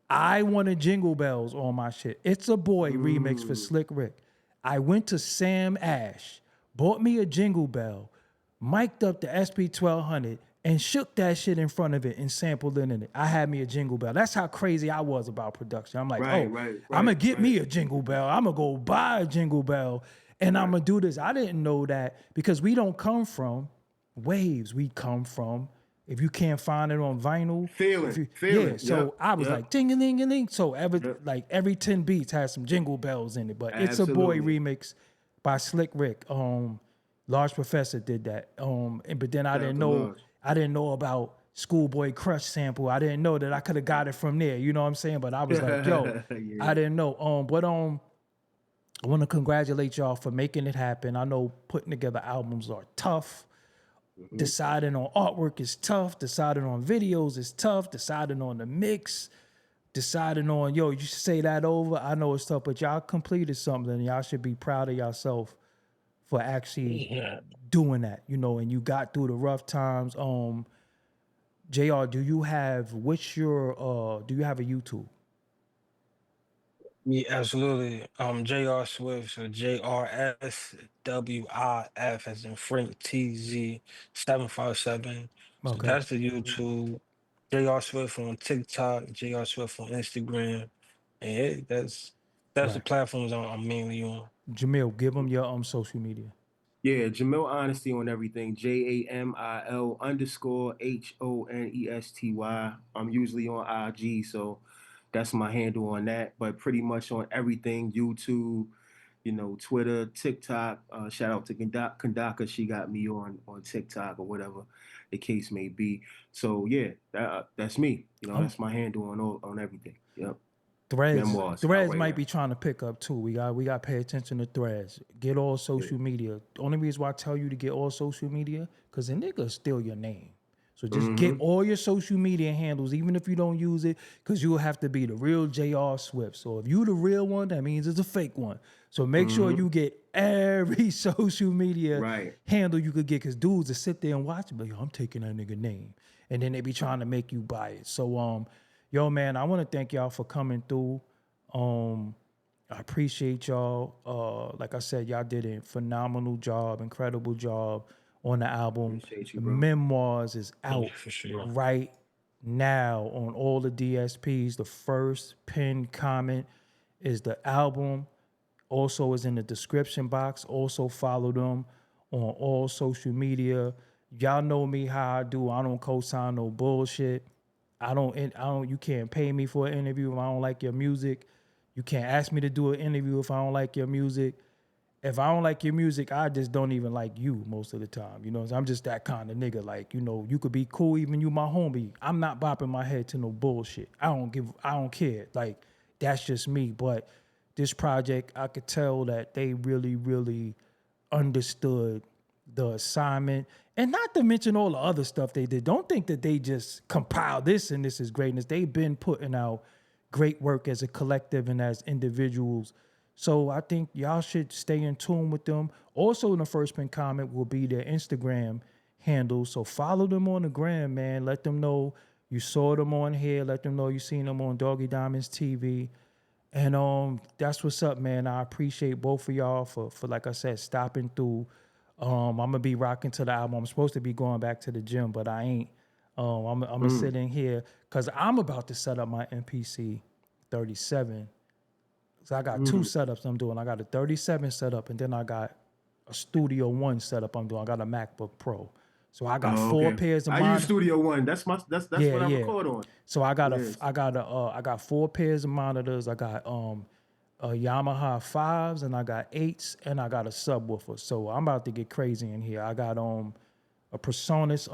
I wanted jingle bells on my shit. It's a Boy remix for Mm. Slick Rick. I went to Sam Ash, bought me a jingle bell, mic'd up the SP 1200, and shook that shit in front of it and sampled it in it. I had me a jingle bell. That's how crazy I was about production. I'm like, Right, oh, right, I'm gonna right, get right. me a jingle bell. I'm gonna go buy a jingle bell and I'm gonna do this. I didn't know that because we don't come from waves. We come from, if you can't find it on vinyl, if you Feeling. so Yep, I was yep, like ding a ling a ling. So yep. every 10 beats has some jingle bells in it. But It's a Boy Absolutely. remix by Slick Rick. Large Professor did that. But then Shout out to Large. I didn't know about Schoolboy Crush sample. I didn't know that I could have got it from there. You know what I'm saying? But I was like, yo, Yeah. I didn't know. I want to congratulate y'all for making it happen. I know putting together albums are tough. Deciding on artwork is tough. Deciding on videos is tough. Deciding on the mix. Deciding on, yo, you should say that over. I know it's tough, but y'all completed something. And y'all should be proud of yourself for actually Yeah. doing that, and you got through the rough times. JR, do you have a YouTube? Yeah, absolutely. JR Swiftz, so JRSWIF as in Frank TZ 757. So Okay. that's the YouTube. JR Swift on TikTok, JR Swift on Instagram. And yeah, that's the Right. platforms I'm mainly on. Jamil, give them your social media. Yeah, Jamil Honesty on everything. JAMIL_HONESTY. I'm usually on IG, so that's my handle on that. But pretty much on everything, YouTube, Twitter, TikTok. Shout out to Kandaka. She got me on TikTok or whatever the case may be. So yeah, that's me. Um, That's my handle on everything. Yep. Threads, Memoirs out Threads right might now. be trying to pick up too. We got to pay attention to Threads. Get all Yeah. social media. The only reason why I tell you to get all social media, because the nigga steal your name. So just get Mm-hmm. all your social media handles, even if you don't use it, because you'll have to be the real JR Swift. So if you the real one, that means it's a fake one. So make sure Mm-hmm. you get every social media Right. handle you could get, because dudes will sit there and watch it, but yo, I'm taking that nigga name. And then they be trying to make you buy it. So yo man, I want to thank y'all for coming through. I appreciate y'all. Like I said, y'all did a phenomenal job, incredible job on the album. Appreciate you, bro. Memoirs is Yeah, out for sure. right now on all the DSPs. The first pinned comment is the album. Also is in the description box. Also follow them on all social media. Y'all know me how I do. I don't co-sign no bullshit. You can't pay me for an interview if I don't like your music. You can't ask me to do an interview if I don't like your music. If I don't like your music, I just don't even like you most of the time. I'm just that kind of nigga. Like, you could be cool, even you my homie. I'm not bopping my head to no bullshit. I don't care. Like, that's just me. But this project, I could tell that they really, really understood the assignment. And not to mention all the other stuff they did. Don't think that they just compiled this and this is greatness. They've been putting out great work as a collective and as individuals. So I think y'all should stay in tune with them. Also in the first pin comment will be their Instagram handle. So follow them on the gram, man. Let them know you saw them on here. Let them know you seen them on Doggie Diamonds TV. And that's what's up, man. I appreciate both of y'all for like I said, stopping through. I'm gonna be rocking to the album. I'm supposed to be going back to the gym, but I ain't. I'm gonna sit in here because I'm about to set up my MPC 37. So I got two setups I'm doing. I got a 37 setup, and then I got a Studio One setup I'm doing. I got a MacBook Pro. So I got Oh, four okay. pairs of I use mine. Studio One. That's Yeah, what I yeah. record on. So I Yes. got four pairs of monitors. I got a Yamaha 5s and I got 8s and I got a subwoofer. So I'm about to get crazy in here. I got a Presonus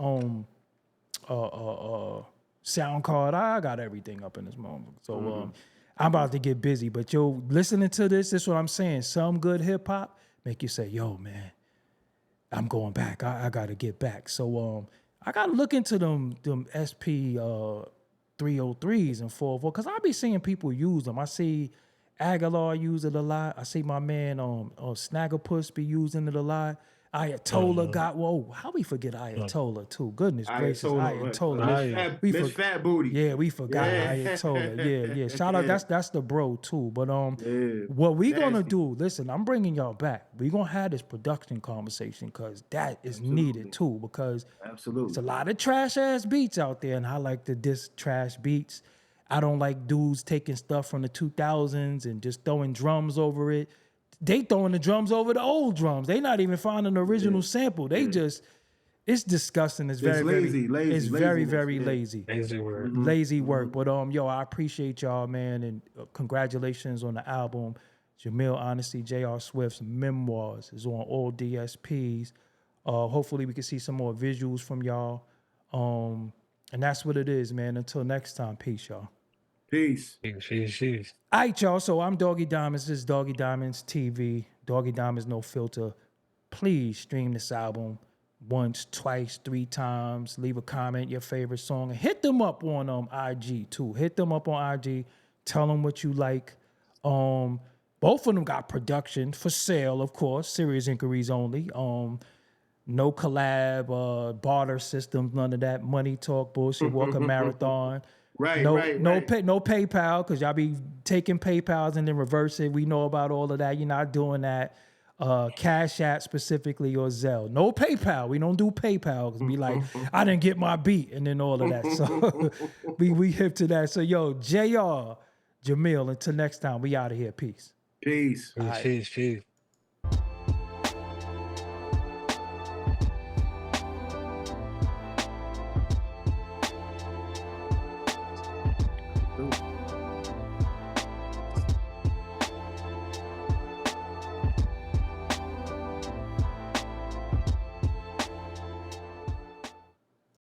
sound card. I got everything up in this moment. So I'm about to get busy. But yo, listening to this is what I'm saying. Some good hip hop make you say, yo, man, I'm going back. I gotta get back. So I gotta look into them SP 303s and 404 because I be seeing people use them. I see Aguilar use it a lot. I see my man Snaggerpuss be using it a lot. Ayatollah got, whoa, how we forget Ayatollah too? Goodness gracious, Ayatollah. Miss Fat Booty. Yeah, we forgot Ayatollah. Yeah. Shout out, that's the bro too. But what we gonna do, listen, I'm bringing y'all back. We gonna have this production conversation because that is needed too, because it's a lot of trash ass beats out there, and I like to diss trash beats. I don't like dudes taking stuff from the 2000s and just throwing drums over it. They throwing the drums over the old drums. They not even finding the original sample. They just, it's disgusting. It's very lazy. It's very lazy. Lazy work. Lazy work. But yo, I appreciate y'all, man, and congratulations on the album. Jamil Honesty, JR Swiftz M.E.M.O.I.R.S is on all DSPs. Hopefully we can see some more visuals from y'all. And that's what it is, man. Until next time, peace, y'all. Peace. All right, y'all. So I'm Doggie Diamonds. This is Doggie Diamonds TV. Doggie Diamonds No Filter. Please stream this album once, twice, 3 times. Leave a comment, your favorite song. And hit them up on IG, too. Hit them up on IG. Tell them what you like. Both of them got production for sale, of course. Serious inquiries only. No collab, barter systems, none of that money talk bullshit. Walk a marathon. No PayPal, because y'all be taking PayPals and then reverse it. We know about all of that. You're not doing that. Cash App specifically or Zelle. No PayPal. We don't do PayPal because we like, I didn't get my beat and then all of that. So we hip to that. So yo, JR, Jamil, until next time, we out of here. Peace. Peace. Peace.